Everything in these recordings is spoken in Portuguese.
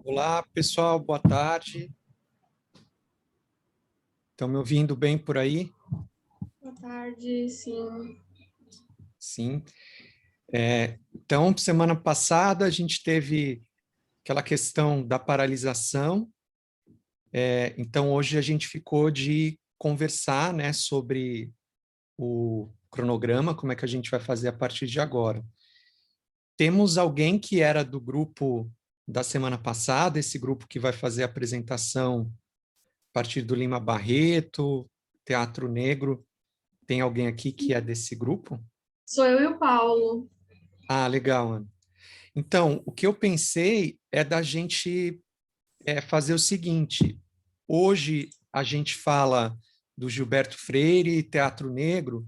Olá, pessoal, boa tarde. Estão me ouvindo bem por aí? Boa tarde, sim. Sim. Então, semana passada a gente teve aquela questão da paralisação. Então, hoje a gente ficou de conversar, né, sobre o cronograma, como é que a gente vai fazer a partir de agora. Temos alguém que era do grupo da semana passada, esse grupo que vai fazer a apresentação a partir do Lima Barreto, Teatro Negro. Tem alguém aqui que é desse grupo? Sou eu e o Paulo. Ah, legal, Ana. Então, o que eu pensei é da gente fazer o seguinte: hoje a gente fala do Gilberto Freire, Teatro Negro.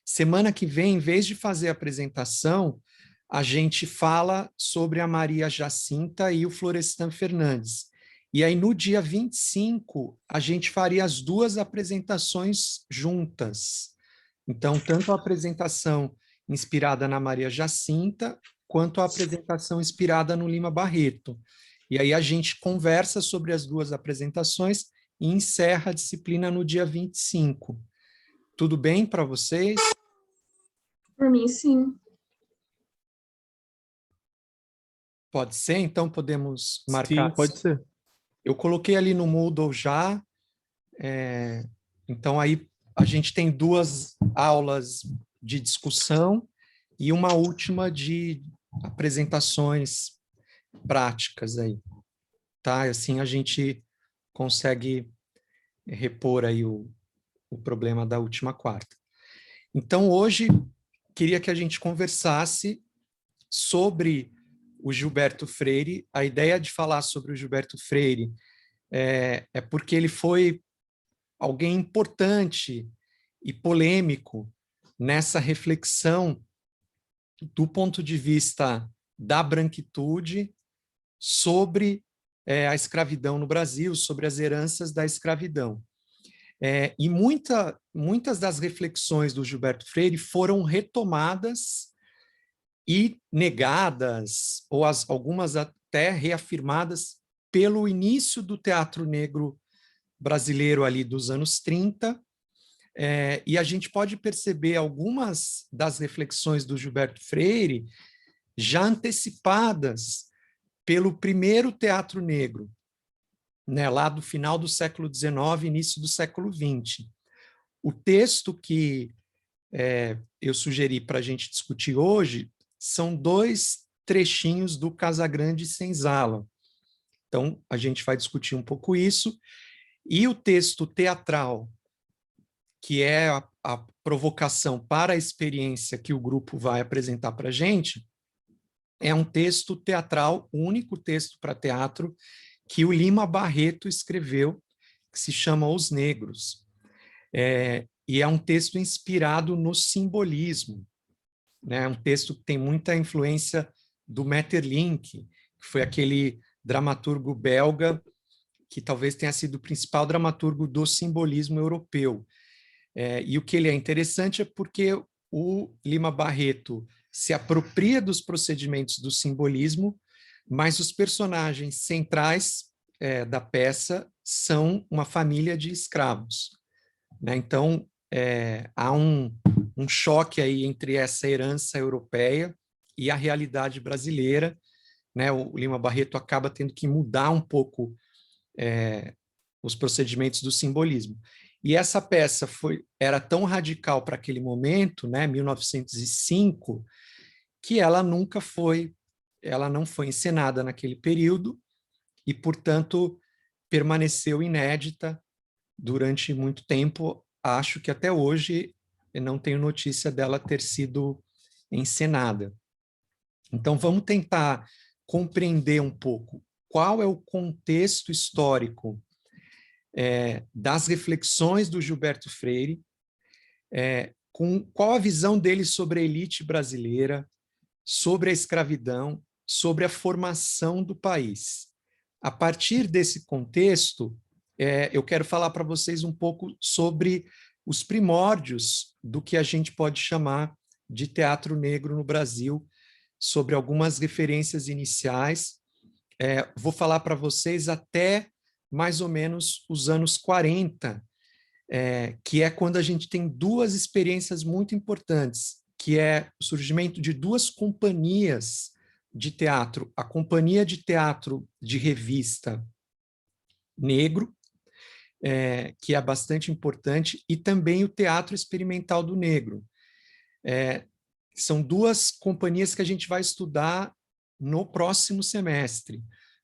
Semana que vem, em vez de fazer a apresentação, a gente fala sobre a Maria Jacinta e o Florestan Fernandes. E aí, no dia 25, a gente faria as duas apresentações juntas. Então, tanto a apresentação inspirada na Maria Jacinta, quanto a apresentação inspirada no Lima Barreto. E aí a gente conversa sobre as duas apresentações e encerra a disciplina no dia 25. Tudo bem para vocês? Por mim, sim. Pode ser? Então podemos marcar Sim, assim. pode ser. Eu coloquei ali no Moodle já. Então aí a gente tem duas aulas de discussão e uma última de apresentações práticas aí, tá? Assim a gente consegue repor aí o problema da última quarta. Então, hoje, queria que a gente conversasse sobre o Gilberto Freire. A ideia de falar sobre o Gilberto Freire é porque ele foi alguém importante e polêmico nessa reflexão do ponto de vista da branquitude sobre a escravidão no Brasil, sobre as heranças da escravidão. E muitas das reflexões do Gilberto Freire foram retomadas e negadas, ou algumas até reafirmadas, pelo início do teatro negro brasileiro ali dos anos 30, e a gente pode perceber algumas das reflexões do Gilberto Freire já antecipadas pelo primeiro teatro negro, né, lá do final do século XIX, início do século XX. O texto que eu sugeri para a gente discutir hoje são dois trechinhos do Casagrande Senzala. Então, a gente vai discutir um pouco isso. E o texto teatral, que é a provocação para a experiência que o grupo vai apresentar para a gente, é um texto teatral, o único texto para teatro que o Lima Barreto escreveu, que se chama Os Negros. E é um texto inspirado no simbolismo, né? É um texto que tem muita influência do Maeterlinck, que foi aquele dramaturgo belga que talvez tenha sido o principal dramaturgo do simbolismo europeu. E o que ele é interessante é porque o Lima Barreto se apropria dos procedimentos do simbolismo, mas os personagens centrais da peça são uma família de escravos, né? Então, há um choque aí entre essa herança europeia e a realidade brasileira, né? O Lima Barreto acaba tendo que mudar um pouco os procedimentos do simbolismo. E essa peça era tão radical para aquele momento, né, 1905, que ela não foi encenada naquele período e, portanto, permaneceu inédita durante muito tempo. Acho que até hoje eu não tenho notícia dela ter sido encenada. Então, vamos tentar compreender um pouco qual é o contexto histórico das reflexões do Gilberto Freire, qual a visão dele sobre a elite brasileira, sobre a escravidão, sobre a formação do país. A partir desse contexto, eu quero falar para vocês um pouco sobre os primórdios do que a gente pode chamar de teatro negro no Brasil, sobre algumas referências iniciais vou falar para vocês até mais ou menos os anos 40, que é quando a gente tem duas experiências muito importantes, que é o surgimento de duas companhias de teatro. A Companhia de Teatro de Revista Negro, que é bastante importante, e também o Teatro Experimental do Negro. São duas companhias que a gente vai estudar no próximo semestre,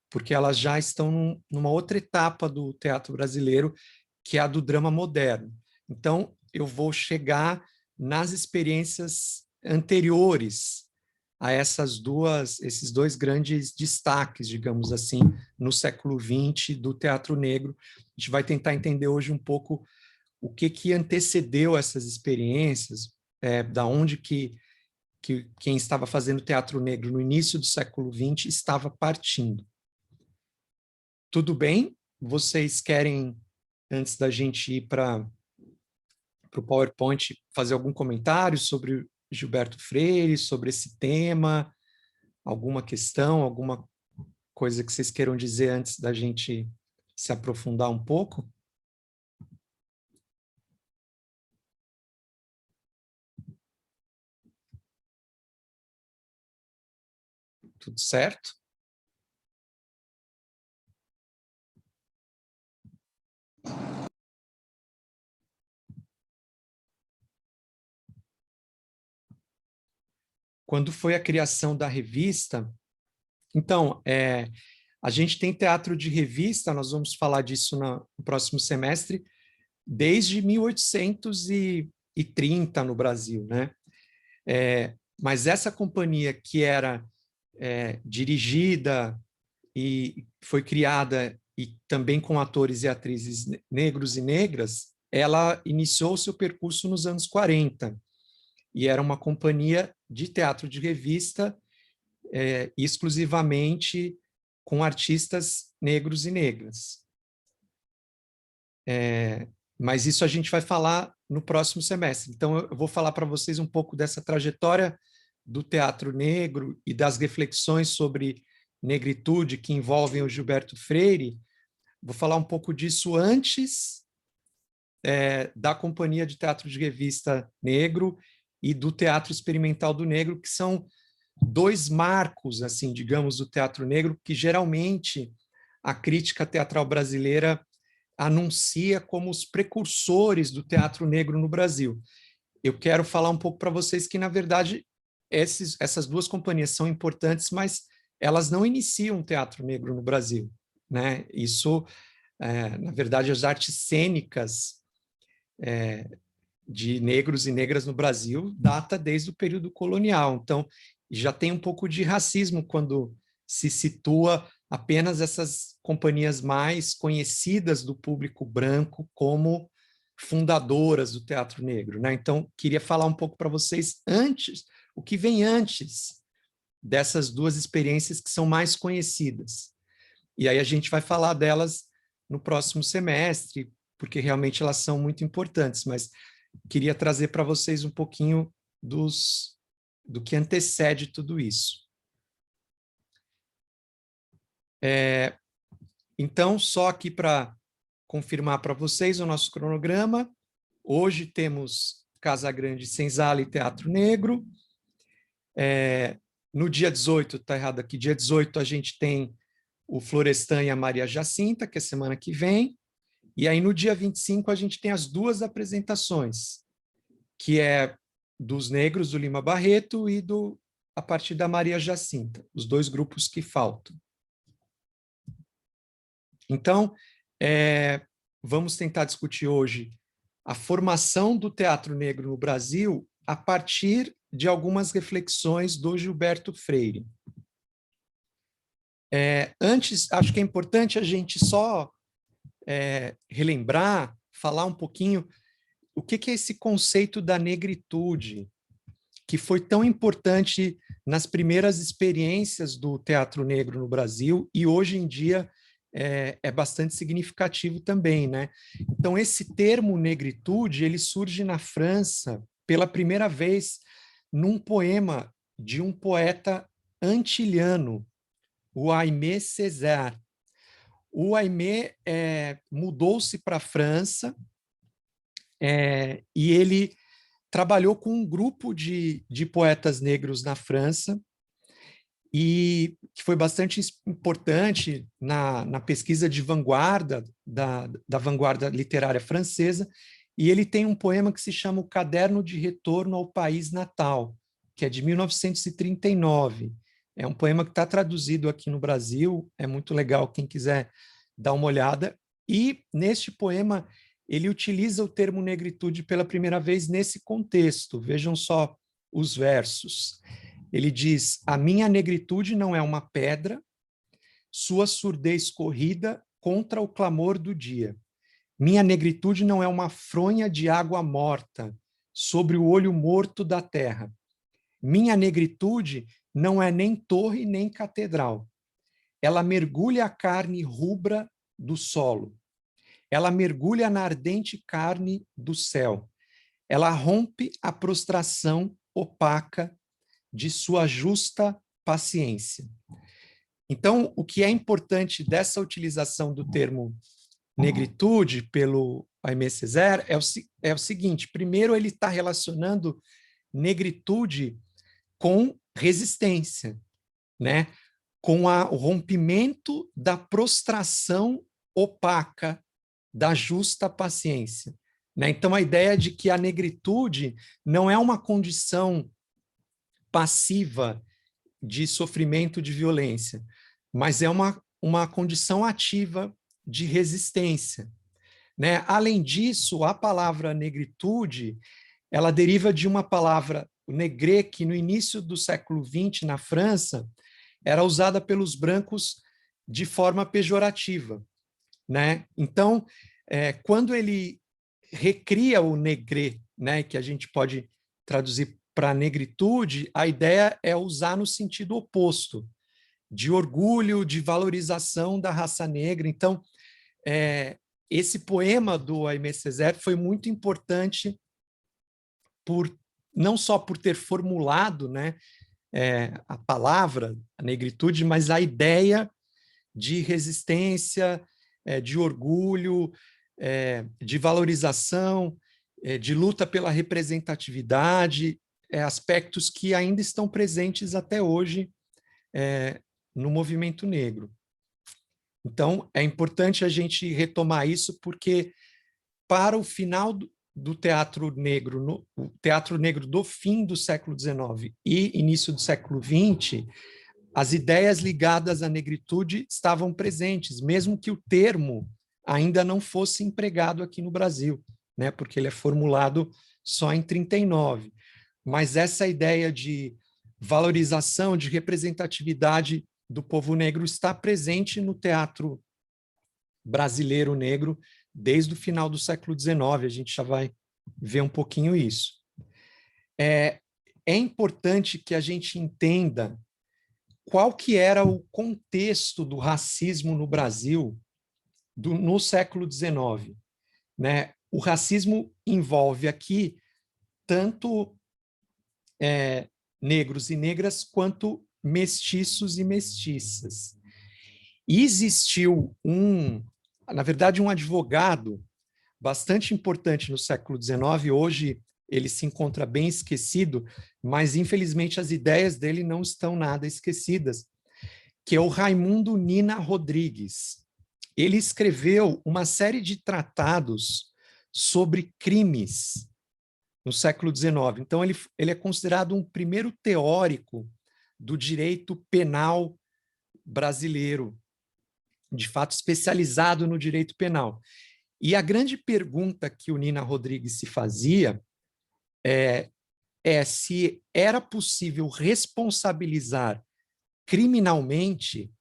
porque elas já estão numa outra etapa do teatro brasileiro, que é a do drama moderno. Então, eu vou chegar nas experiências anteriores a esses dois grandes destaques, digamos assim, no século XX do teatro negro. A gente vai tentar entender hoje um pouco o que antecedeu essas experiências, da onde que quem estava fazendo teatro negro no início do século XX estava partindo. Tudo bem? Vocês querem, antes da gente ir para o PowerPoint, fazer algum comentário sobre Gilberto Freire, sobre esse tema? Alguma questão, alguma coisa que vocês queiram dizer antes da gente se aprofundar um pouco? Tudo certo? Quando foi a criação da revista, então, a gente tem teatro de revista, nós vamos falar disso no próximo semestre, desde 1830 no Brasil, né? Mas essa companhia que era dirigida e foi criada e também com atores e atrizes negros e negras, ela iniciou seu percurso nos anos 40 e era uma companhia de teatro de revista exclusivamente com artistas negros e negras. Mas isso a gente vai falar no próximo semestre. Então, eu vou falar para vocês um pouco dessa trajetória do teatro negro e das reflexões sobre negritude que envolvem o Gilberto Freire. Vou falar um pouco disso antes da Companhia de Teatro de Revista Negro e do Teatro Experimental do Negro, que são dois marcos, assim, digamos, do teatro negro, que geralmente a crítica teatral brasileira anuncia como os precursores do teatro negro no Brasil. Eu quero falar um pouco para vocês que, na verdade, essas duas companhias são importantes, mas elas não iniciam o teatro negro no Brasil, né? Isso, na verdade, as artes cênicas de negros e negras no Brasil data desde o período colonial. Então, já tem um pouco de racismo quando se situa apenas essas companhias mais conhecidas do público branco como fundadoras do teatro negro, né? Então, queria falar um pouco para vocês antes, o que vem antes dessas duas experiências que são mais conhecidas. E aí a gente vai falar delas no próximo semestre, porque realmente elas são muito importantes, mas queria trazer para vocês um pouquinho do que antecede tudo isso. Então, só aqui para confirmar para vocês o nosso cronograma. Hoje temos Casa Grande, Senzala e Teatro Negro. No dia 18, está errado aqui, dia 18 a gente tem o Florestan e a Maria Jacinta, que é semana que vem. E aí no dia 25 a gente tem as duas apresentações, que é dos negros do Lima Barreto e a partir da Maria Jacinta, os dois grupos que faltam. Então, vamos tentar discutir hoje a formação do teatro negro no Brasil a partir de algumas reflexões do Gilberto Freire. Antes, acho que é importante a gente só relembrar, falar um pouquinho o que é esse conceito da negritude, que foi tão importante nas primeiras experiências do teatro negro no Brasil e hoje em dia é bastante significativo também, né? Então, esse termo negritude, ele surge na França pela primeira vez num poema de um poeta antilhano o Aimé Césaire. O Aimé mudou-se para a França e ele trabalhou com um grupo de poetas negros na França e que foi bastante importante na pesquisa de vanguarda, da vanguarda literária francesa, e ele tem um poema que se chama O Caderno de Retorno ao País Natal, que é de 1939. É um poema que está traduzido aqui no Brasil, é muito legal quem quiser dar uma olhada. E, neste poema, ele utiliza o termo negritude pela primeira vez nesse contexto. Vejam só os versos. Ele diz: a minha negritude não é uma pedra, sua surdez corrida contra o clamor do dia. Minha negritude não é uma fronha de água morta sobre o olho morto da terra. Minha negritude não é nem torre nem catedral. Ela mergulha a carne rubra do solo. Ela mergulha na ardente carne do céu. Ela rompe a prostração opaca de sua justa paciência. Então, o que é importante dessa utilização do termo negritude pelo Aimé Césaire é o seguinte: primeiro, ele está relacionando negritude com resistência, né? Com o rompimento da prostração opaca da justa paciência. Né? Então, a ideia de que a negritude não é uma condição passiva de sofrimento, de violência, mas é uma condição ativa de resistência. Né? Além disso, a palavra negritude, ela deriva de uma palavra negré, que no início do século XX, na França, era usada pelos brancos de forma pejorativa. Né? Então, quando ele recria o negré, né, que a gente pode traduzir para negritude, a ideia é usar no sentido oposto, de orgulho, de valorização da raça negra. Então, esse poema do Aimé Césaire foi muito importante não só por ter formulado, né, a palavra, a negritude, mas a ideia de resistência, de orgulho, de valorização, de luta pela representatividade, aspectos que ainda estão presentes até hoje no movimento negro. Então, é importante a gente retomar isso, porque para o final do teatro negro, o teatro negro do fim do século XIX e início do século XX, as ideias ligadas à negritude estavam presentes, mesmo que o termo ainda não fosse empregado aqui no Brasil, né? Porque ele é formulado só em 39. Mas essa ideia de valorização, de representatividade do povo negro está presente no teatro brasileiro negro desde o final do século XIX. A gente já vai ver um pouquinho isso. É importante que a gente entenda qual que era o contexto do racismo no Brasil no século XIX. Né? O racismo envolve aqui tanto negros e negras quanto mestiços e mestiças. E existiu na verdade, um advogado bastante importante no século XIX, hoje ele se encontra bem esquecido, mas infelizmente as ideias dele não estão nada esquecidas, que é o Raimundo Nina Rodrigues. Ele escreveu uma série de tratados sobre crimes no século XIX. Então, ele é considerado um primeiro teórico do direito penal brasileiro, de fato especializado no direito penal. E a grande pergunta que o Nina Rodrigues se fazia é se era possível responsabilizar criminalmente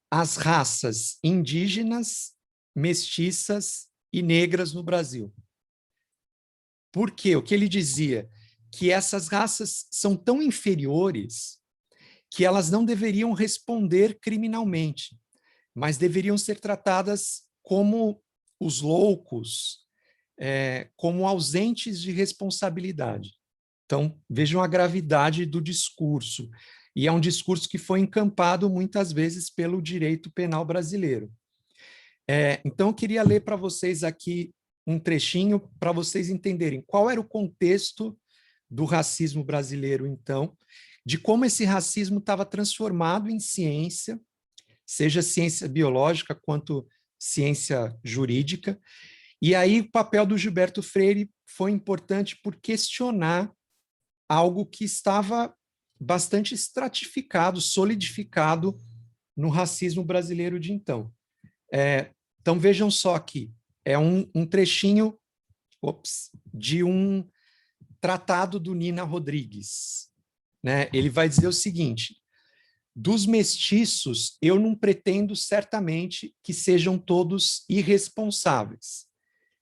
as raças indígenas, mestiças e negras no Brasil. Por quê? O que ele dizia? Que essas raças são tão inferiores que elas não deveriam responder criminalmente, mas deveriam ser tratadas como os loucos, como ausentes de responsabilidade. Então, vejam a gravidade do discurso. E é um discurso que foi encampado muitas vezes pelo direito penal brasileiro. Então, eu queria ler para vocês aqui um trechinho para vocês entenderem qual era o contexto do racismo brasileiro, então, de como esse racismo estava transformado em ciência, seja ciência biológica quanto ciência jurídica. E aí o papel do Gilberto Freire foi importante por questionar algo que estava bastante estratificado, solidificado no racismo brasileiro de então. Então vejam só aqui, é um trechinho de um tratado do Nina Rodrigues. Né? Ele vai dizer o seguinte: dos mestiços, eu não pretendo certamente que sejam todos irresponsáveis.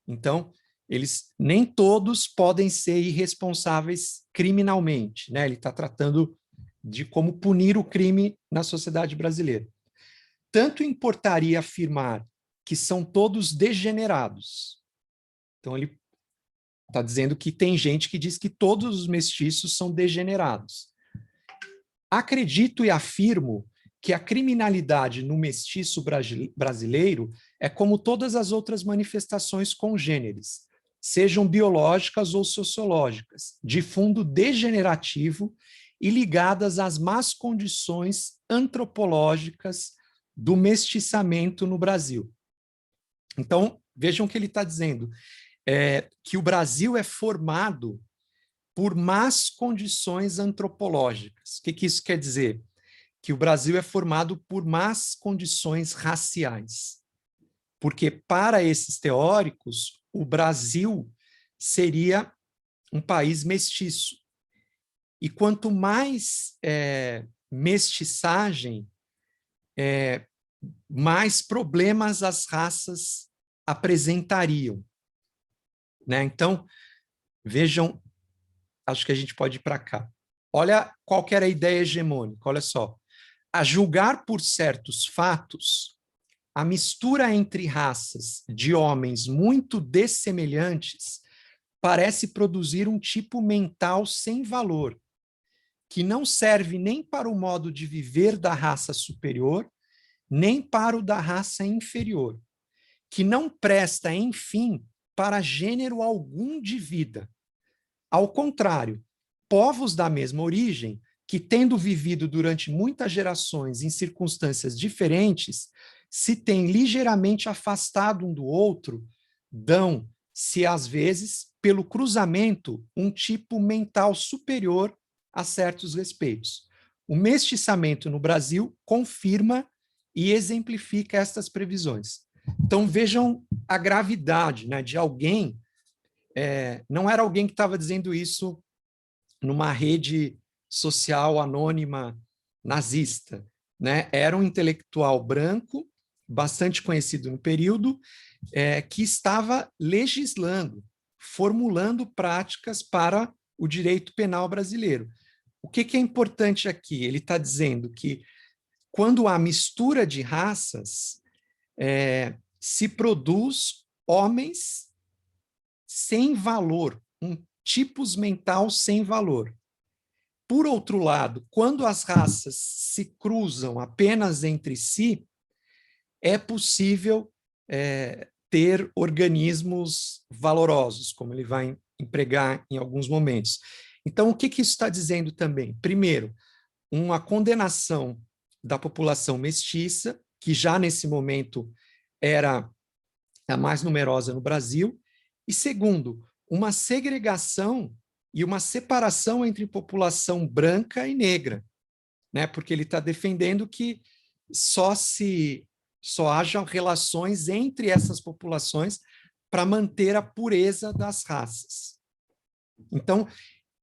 Então, eles nem todos podem ser irresponsáveis criminalmente, né? Ele está tratando de como punir o crime na sociedade brasileira. Tanto importaria afirmar que são todos degenerados. Então, ele está dizendo que tem gente que diz que todos os mestiços são degenerados. Acredito e afirmo que a criminalidade no mestiço brasileiro é como todas as outras manifestações congêneres, sejam biológicas ou sociológicas, de fundo degenerativo e ligadas às más condições antropológicas do mestiçamento no Brasil. Então, vejam o que ele está dizendo, que o Brasil é formado por más condições antropológicas. O que isso quer dizer? Que o Brasil é formado por más condições raciais. Porque, para esses teóricos, o Brasil seria um país mestiço. E quanto mais mestiçagem, mais problemas as raças apresentariam. Né? Então, vejam, acho que a gente pode ir para cá. Olha qual que era a ideia hegemônica, olha só. A julgar por certos fatos, a mistura entre raças de homens muito dessemelhantes parece produzir um tipo mental sem valor, que não serve nem para o modo de viver da raça superior, nem para o da raça inferior, que não presta, enfim, para gênero algum de vida. Ao contrário, povos da mesma origem, que, tendo vivido durante muitas gerações em circunstâncias diferentes, se têm ligeiramente afastado um do outro, dão-se, às vezes, pelo cruzamento, um tipo mental superior a certos respeitos. O mestiçamento no Brasil confirma e exemplifica estas previsões. Então, vejam a gravidade, né, de alguém. Não era alguém que estava dizendo isso numa rede social anônima nazista, né? Era um intelectual branco, bastante conhecido no período, que estava legislando, formulando práticas para o direito penal brasileiro. O que é importante aqui? Ele está dizendo que, quando há mistura de raças, se produz homens sem valor, um tipos mental sem valor. Por outro lado, quando as raças se cruzam apenas entre si, é possível ter organismos valorosos, como ele vai empregar em alguns momentos. Então, o que isso está dizendo também? Primeiro, uma condenação da população mestiça, que já nesse momento era a mais numerosa no Brasil, e segundo, uma segregação e uma separação entre população branca e negra, né? Porque ele está defendendo que só hajam relações entre essas populações para manter a pureza das raças. Então,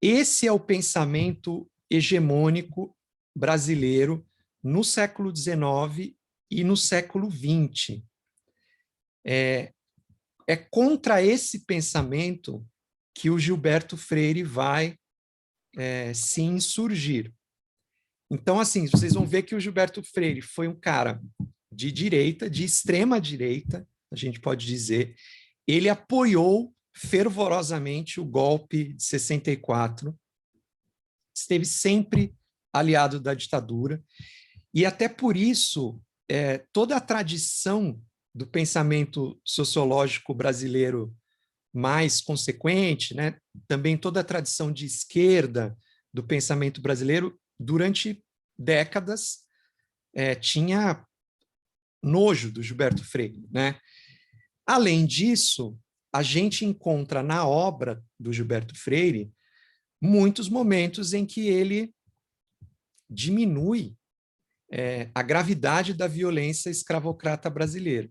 esse é o pensamento hegemônico brasileiro no século XIX e no século XX. É contra esse pensamento que o Gilberto Freire vai se insurgir. Então, assim, vocês vão ver que o Gilberto Freire foi um cara de direita, de extrema direita, a gente pode dizer. Ele apoiou fervorosamente o golpe de 64, esteve sempre aliado da ditadura, e até por isso toda a tradição do pensamento sociológico brasileiro mais consequente, né? Também toda a tradição de esquerda do pensamento brasileiro, durante décadas, tinha nojo do Gilberto Freire, né? Além disso, a gente encontra na obra do Gilberto Freire muitos momentos em que ele diminui a gravidade da violência escravocrata brasileira.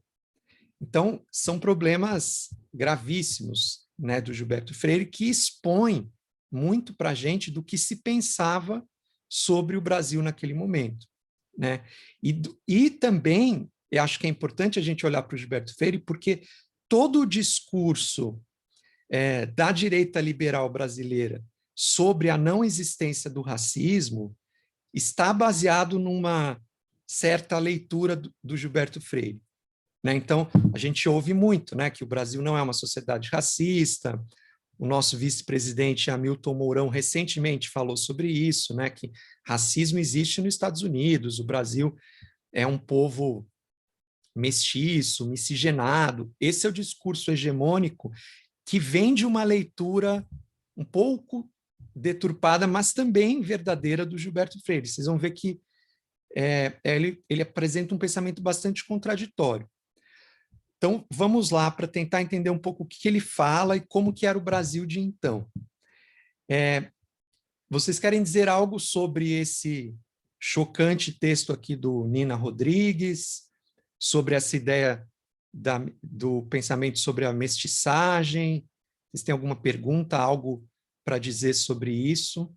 Então, são problemas gravíssimos, né, do Gilberto Freire, que expõem muito para a gente do que se pensava sobre o Brasil naquele momento, né? E também, eu acho que é importante a gente olhar para o Gilberto Freire, porque todo o discurso da direita liberal brasileira sobre a não existência do racismo está baseado numa certa leitura do Gilberto Freire. Né? Então, a gente ouve muito, né, que o Brasil não é uma sociedade racista. O nosso vice-presidente Hamilton Mourão recentemente falou sobre isso, né, que racismo existe nos Estados Unidos, o Brasil é um povo mestiço, miscigenado. Esse é o discurso hegemônico que vem de uma leitura um pouco deturpada, mas também verdadeira do Gilberto Freire. Vocês vão ver que ele apresenta um pensamento bastante contraditório. Então, vamos lá para tentar entender um pouco o que ele fala e como que era o Brasil de então. Vocês querem dizer algo sobre esse chocante texto aqui do Nina Rodrigues, sobre essa ideia do pensamento sobre a mestiçagem? Vocês têm alguma pergunta, algo para dizer sobre isso?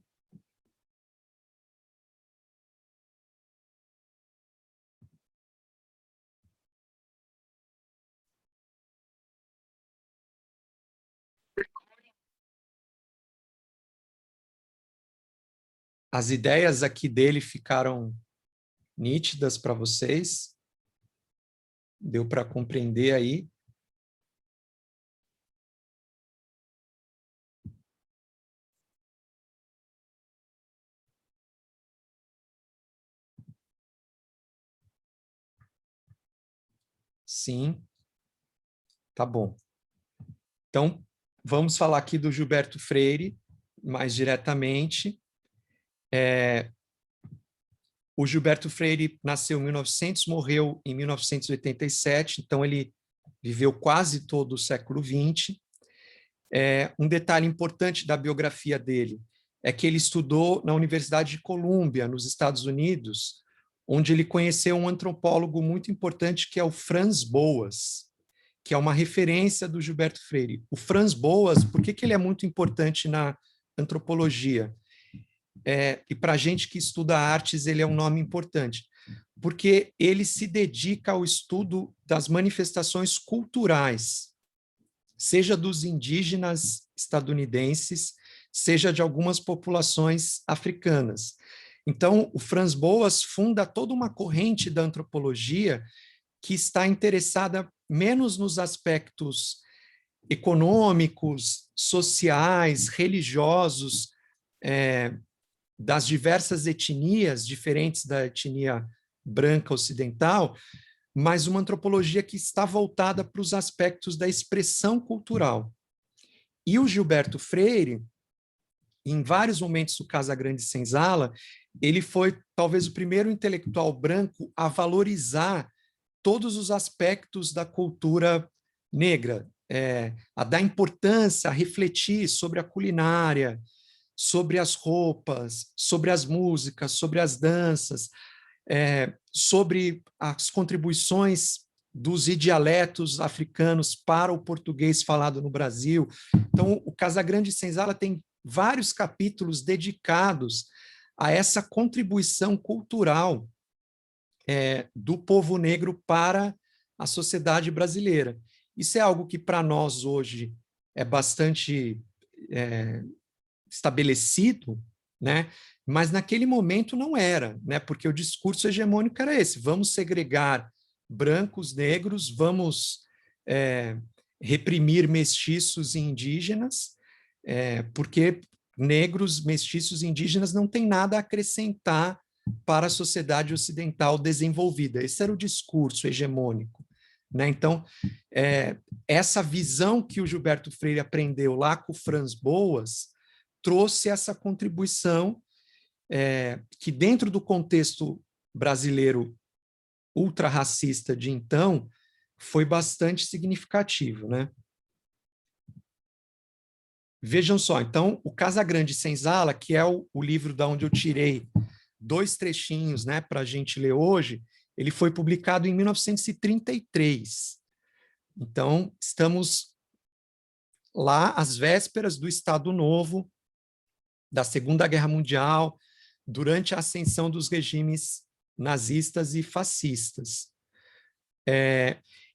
As ideias aqui dele ficaram nítidas para vocês? Deu para compreender aí? Sim, tá bom. Então, vamos falar aqui do Gilberto Freire, mais diretamente. O Gilberto Freire nasceu em 1900, morreu em 1987, então ele viveu quase todo o século XX. Um detalhe importante da biografia dele é que ele estudou na Universidade de Colômbia, nos Estados Unidos, onde ele conheceu um antropólogo muito importante, que é o Franz Boas, que é uma referência do Gilberto Freire. O Franz Boas, por que ele é muito importante na antropologia? E para a gente que estuda artes, ele é um nome importante, porque ele se dedica ao estudo das manifestações culturais, seja dos indígenas estadunidenses, seja de algumas populações africanas. Então, o Franz Boas funda toda uma corrente da antropologia que está interessada menos nos aspectos econômicos, sociais, religiosos, das diversas etnias, diferentes da etnia branca ocidental, mas uma antropologia que está voltada para os aspectos da expressão cultural. E o Gilberto Freire, em vários momentos do Casagrande Senzala, ele foi talvez o primeiro intelectual branco a valorizar todos os aspectos da cultura negra, a dar importância, a refletir sobre a culinária, sobre as roupas, sobre as músicas, sobre as danças, sobre as contribuições dos dialetos africanos para o português falado no Brasil. Então, o Casagrande Senzala tem vários capítulos dedicados a essa contribuição cultural do povo negro para a sociedade brasileira. Isso é algo que, para nós, hoje, é bastante estabelecido, né? Mas naquele momento não era, né? Porque o discurso hegemônico era esse: vamos segregar brancos, negros, vamos reprimir mestiços e indígenas, porque negros, mestiços, indígenas não têm nada a acrescentar para a sociedade ocidental desenvolvida. Esse era o discurso hegemônico, né? Então, essa visão que o Gilberto Freire aprendeu lá com o Franz Boas trouxe essa contribuição que, dentro do contexto brasileiro ultrarracista de então, foi bastante significativo, né? Vejam só, então, o Casagrande Senzala, que é o livro da onde eu tirei 2 trechinhos, né, para a gente ler hoje, ele foi publicado em 1933. Então, estamos lá às vésperas do Estado Novo, da Segunda Guerra Mundial, durante a ascensão dos regimes nazistas e fascistas.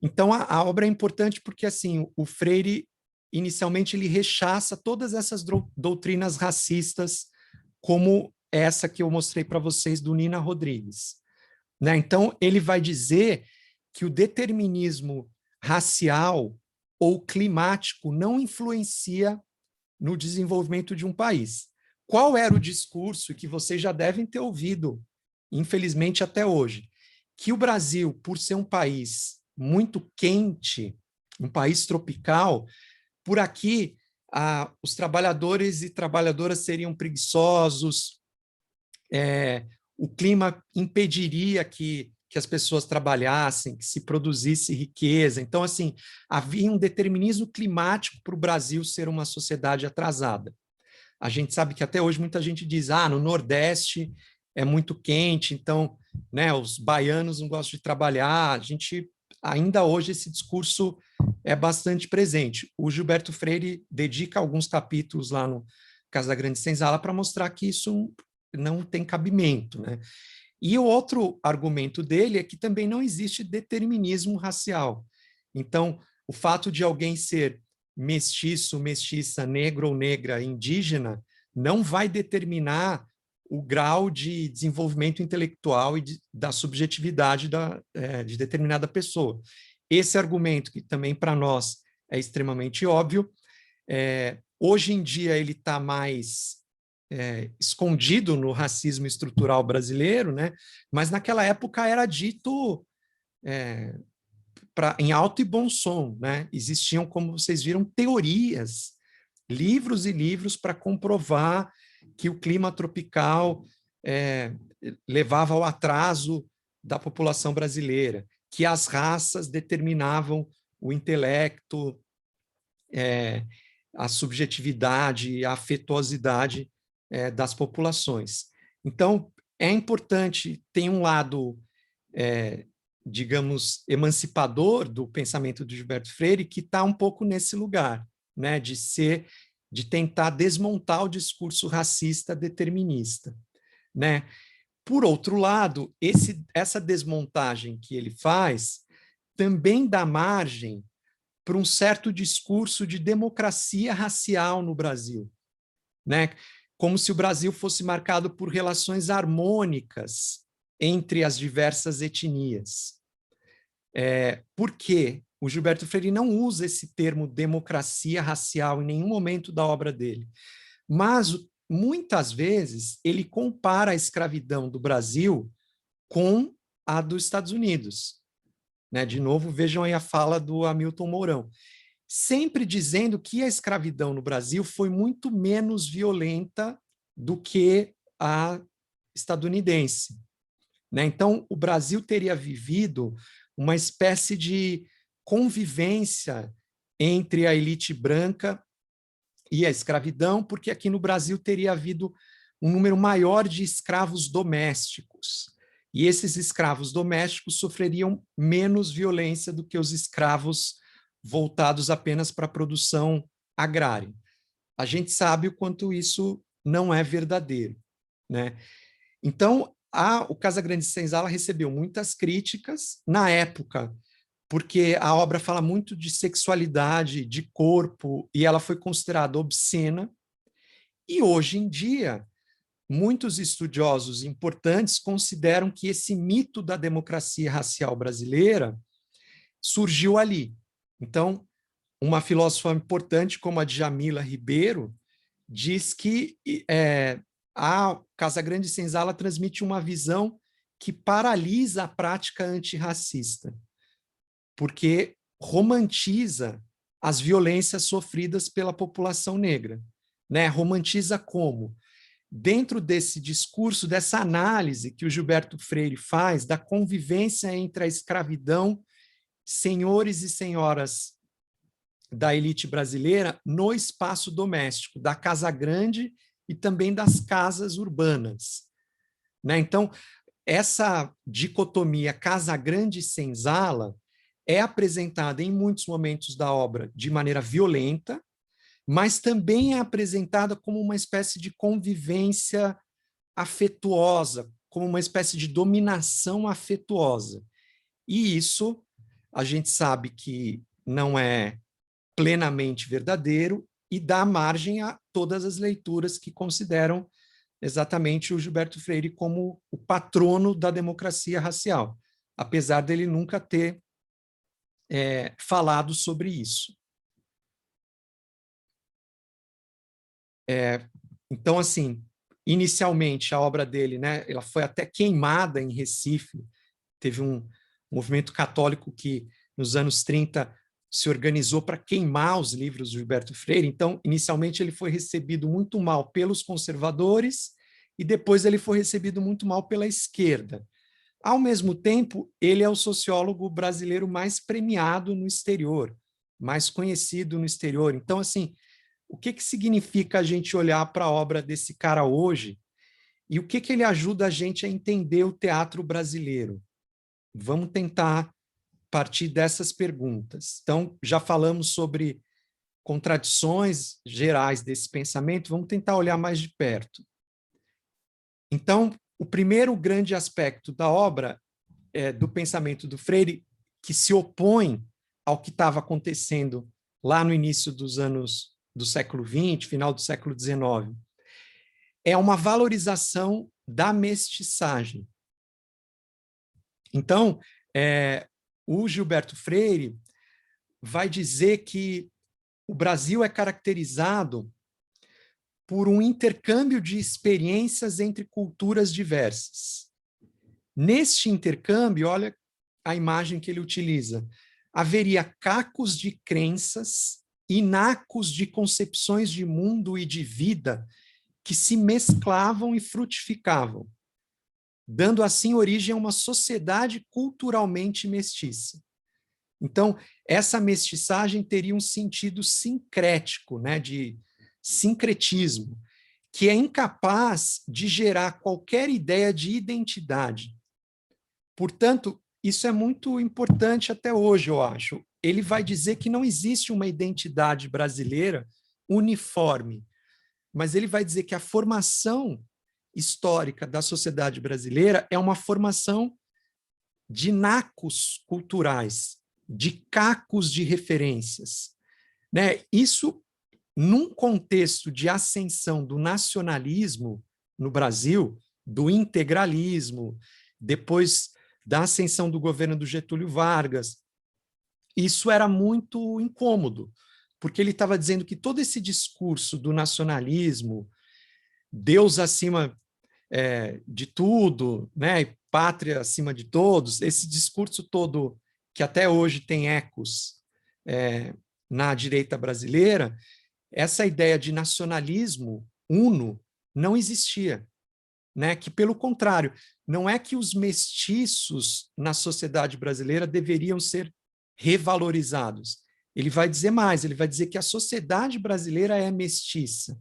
Então, a obra é importante porque, assim, o Freire, inicialmente, ele rechaça todas essas doutrinas racistas, como essa que eu mostrei para vocês do Nina Rodrigues, né? Então, ele vai dizer que o determinismo racial ou climático não influencia no desenvolvimento de um país. Qual era o discurso que vocês já devem ter ouvido, infelizmente até hoje? Que o Brasil, por ser um país muito quente, um país tropical, por aqui os trabalhadores e trabalhadoras seriam preguiçosos, o clima impediria que as pessoas trabalhassem, que se produzisse riqueza. Então, assim, havia um determinismo climático para o Brasil ser uma sociedade atrasada. A gente sabe que até hoje muita gente diz, no Nordeste é muito quente, então, né, os baianos não gostam de trabalhar. A gente, ainda hoje, esse discurso é bastante presente. O Gilberto Freire dedica alguns capítulos lá no Casagrande Senzala para mostrar que isso não tem cabimento, né? E o outro argumento dele é que também não existe determinismo racial. Então, o fato de alguém ser mestiço, mestiça, negro ou negra, indígena, não vai determinar o grau de desenvolvimento intelectual e da subjetividade de determinada pessoa. Esse argumento, que também para nós é extremamente óbvio, hoje em dia ele está mais escondido no racismo estrutural brasileiro, né? Mas naquela época era dito em alto e bom som, né? Existiam, como vocês viram, teorias, livros e livros para comprovar que o clima tropical levava ao atraso da população brasileira, que as raças determinavam o intelecto, a subjetividade, a afetuosidade das populações. Então, é importante, tem um lado, digamos, emancipador do pensamento de Gilberto Freire, que está um pouco nesse lugar, né, de tentar desmontar o discurso racista determinista, né? Por outro lado, essa desmontagem que ele faz também dá margem para um certo discurso de democracia racial no Brasil, né? Como se o Brasil fosse marcado por relações harmônicas entre as diversas etnias. Por quê? O Gilberto Freire não usa esse termo democracia racial em nenhum momento da obra dele, mas muitas vezes ele compara a escravidão do Brasil com a dos Estados Unidos, né? De novo, vejam aí a fala do Hamilton Mourão, sempre dizendo que a escravidão no Brasil foi muito menos violenta do que a estadunidense, né? Então, o Brasil teria vivido uma espécie de convivência entre a elite branca e a escravidão, porque aqui no Brasil teria havido um número maior de escravos domésticos. E esses escravos domésticos sofreriam menos violência do que os escravos voltados apenas para a produção agrária. A gente sabe o quanto isso não é verdadeiro, né? Então, o Casagrande Senzala recebeu muitas críticas na época, porque a obra fala muito de sexualidade, de corpo, e ela foi considerada obscena. E hoje em dia, muitos estudiosos importantes consideram que esse mito da democracia racial brasileira surgiu ali. Então, uma filósofa importante como a Djamila Ribeiro, diz que a Casagrande Senzala transmite uma visão que paralisa a prática antirracista, porque romantiza as violências sofridas pela população negra, né? Romantiza como? Dentro desse discurso, dessa análise que o Gilberto Freire faz da convivência entre a escravidão, senhores e senhoras da elite brasileira no espaço doméstico, da casa grande e também das casas urbanas, né? Então, essa dicotomia casa grande e senzala é apresentada em muitos momentos da obra de maneira violenta, mas também é apresentada como uma espécie de convivência afetuosa, como uma espécie de dominação afetuosa. E isso a gente sabe que não é plenamente verdadeiro e dá margem a todas as leituras que consideram exatamente o Gilberto Freire como o patrono da democracia racial, apesar dele nunca ter falado sobre isso. Então, assim, inicialmente a obra dele, né, ela foi até queimada em Recife, teve um movimento católico que nos anos 30 se organizou para queimar os livros do Gilberto Freire. Então, inicialmente ele foi recebido muito mal pelos conservadores e depois ele foi recebido muito mal pela esquerda. Ao mesmo tempo, ele é o sociólogo brasileiro mais premiado no exterior, mais conhecido no exterior. Então, assim, o que significa a gente olhar para a obra desse cara hoje e o que ele ajuda a gente a entender o teatro brasileiro? Vamos tentar partir dessas perguntas. Então, já falamos sobre contradições gerais desse pensamento, vamos tentar olhar mais de perto. Então, o primeiro grande aspecto da obra do pensamento do Freire, que se opõe ao que estava acontecendo lá no início dos anos do século XX, final do século XIX, é uma valorização da mestiçagem. Então, o Gilberto Freire vai dizer que o Brasil é caracterizado por um intercâmbio de experiências entre culturas diversas. Neste intercâmbio, olha a imagem que ele utiliza, haveria cacos de crenças e nacos de concepções de mundo e de vida que se mesclavam e frutificavam, dando assim origem a uma sociedade culturalmente mestiça. Então, essa mestiçagem teria um sentido sincrético, né, de sincretismo, que é incapaz de gerar qualquer ideia de identidade. Portanto, isso é muito importante até hoje, eu acho. Ele vai dizer que não existe uma identidade brasileira uniforme, mas ele vai dizer que a formação histórica da sociedade brasileira é uma formação de nacos culturais, de cacos de referências, né? Isso, num contexto de ascensão do nacionalismo no Brasil, do integralismo, depois da ascensão do governo do Getúlio Vargas, isso era muito incômodo, porque ele estava dizendo que todo esse discurso do nacionalismo, Deus acima de tudo, né, pátria acima de todos, esse discurso todo que até hoje tem ecos na direita brasileira, essa ideia de nacionalismo uno não existia, né? Que, pelo contrário, não é que os mestiços na sociedade brasileira deveriam ser revalorizados. Ele vai dizer mais, ele vai dizer que a sociedade brasileira é mestiça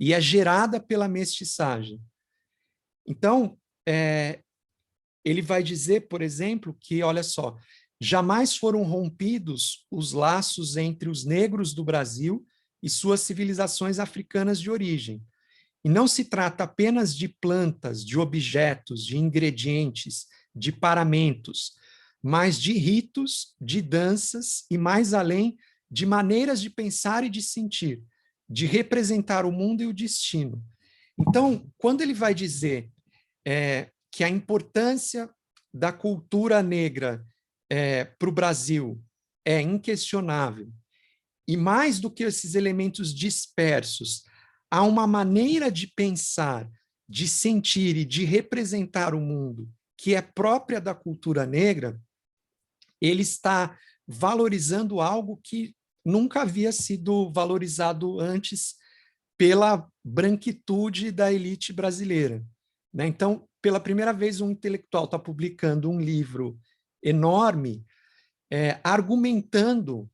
e é gerada pela mestiçagem. Então, ele vai dizer, por exemplo, que, olha só, jamais foram rompidos os laços entre os negros do Brasil e suas civilizações africanas de origem. E não se trata apenas de plantas, de objetos, de ingredientes, de paramentos, mas de ritos, de danças e, mais além, de maneiras de pensar e de sentir, de representar o mundo e o destino. Então, quando ele vai dizer que a importância da cultura negra para o Brasil é inquestionável, e mais do que esses elementos dispersos, há uma maneira de pensar, de sentir e de representar o mundo que é própria da cultura negra, ele está valorizando algo que nunca havia sido valorizado antes pela branquitude da elite brasileira, né? Então, pela primeira vez, um intelectual está publicando um livro enorme, argumentando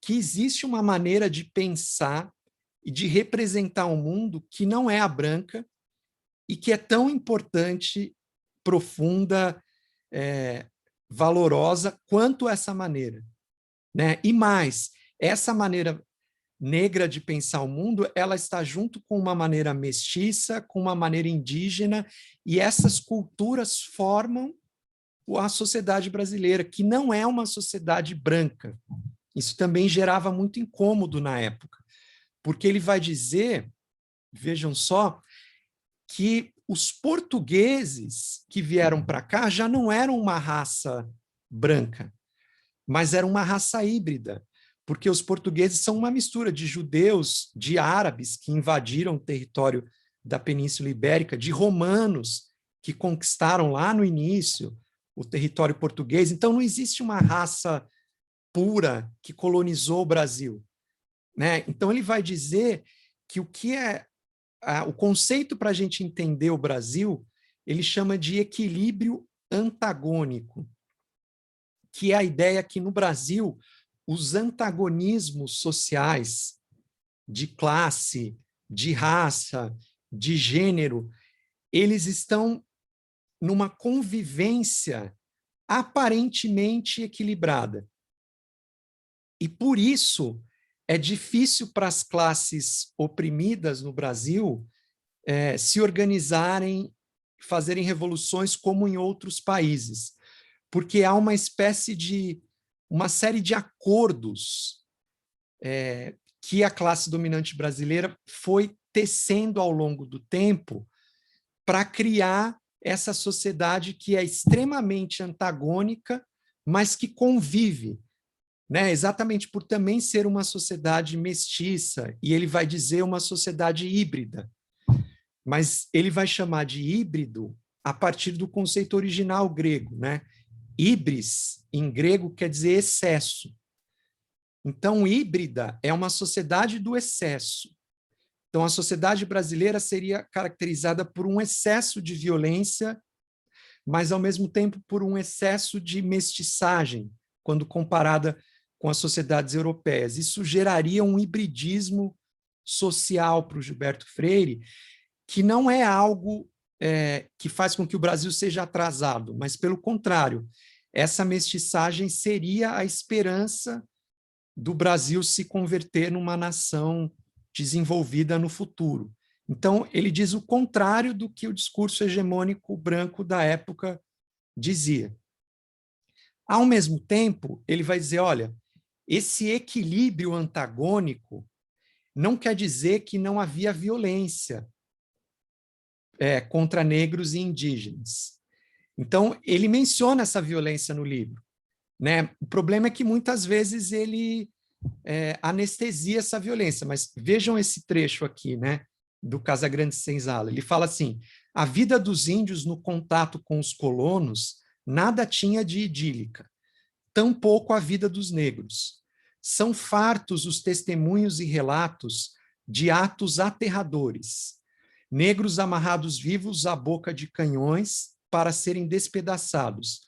que existe uma maneira de pensar e de representar um mundo que não é a branca e que é tão importante, profunda, valorosa quanto essa maneira, né? E mais, essa maneira negra de pensar o mundo, ela está junto com uma maneira mestiça, com uma maneira indígena, e essas culturas formam a sociedade brasileira, que não é uma sociedade branca. Isso também gerava muito incômodo na época, porque ele vai dizer, vejam só, que os portugueses que vieram para cá já não eram uma raça branca, mas era uma raça híbrida, porque os portugueses são uma mistura de judeus, de árabes que invadiram o território da Península Ibérica, de romanos que conquistaram lá no início o território português. Então, não existe uma raça pura que colonizou o Brasil, né? Então, ele vai dizer que o conceito para a gente entender o Brasil, ele chama de equilíbrio antagônico, que é a ideia que no Brasil os antagonismos sociais de classe, de raça, de gênero, eles estão numa convivência aparentemente equilibrada. E por isso é difícil para as classes oprimidas no Brasil se organizarem, fazerem revoluções como em outros países, porque há uma série de acordos que a classe dominante brasileira foi tecendo ao longo do tempo para criar essa sociedade que é extremamente antagônica, mas que convive, né? Exatamente por também ser uma sociedade mestiça, e ele vai dizer uma sociedade híbrida, mas ele vai chamar de híbrido a partir do conceito original grego, né? Híbris, em grego, quer dizer excesso. Então, híbrida é uma sociedade do excesso. Então, a sociedade brasileira seria caracterizada por um excesso de violência, mas, ao mesmo tempo, por um excesso de mestiçagem, quando comparada com as sociedades europeias. Isso geraria um hibridismo social para o Gilberto Freire, que não é algo que faz com que o Brasil seja atrasado, mas, pelo contrário, essa mestiçagem seria a esperança do Brasil se converter numa nação desenvolvida no futuro. Então, ele diz o contrário do que o discurso hegemônico branco da época dizia. Ao mesmo tempo, ele vai dizer, olha, esse equilíbrio antagônico não quer dizer que não havia violência contra negros e indígenas. Então, ele menciona essa violência no livro, né? O problema é que muitas vezes ele anestesia essa violência, mas vejam esse trecho aqui, né, do Casagrande Senzala. Ele fala assim: a vida dos índios no contato com os colonos nada tinha de idílica, tampouco a vida dos negros. São fartos os testemunhos e relatos de atos aterradores. Negros amarrados vivos à boca de canhões para serem despedaçados.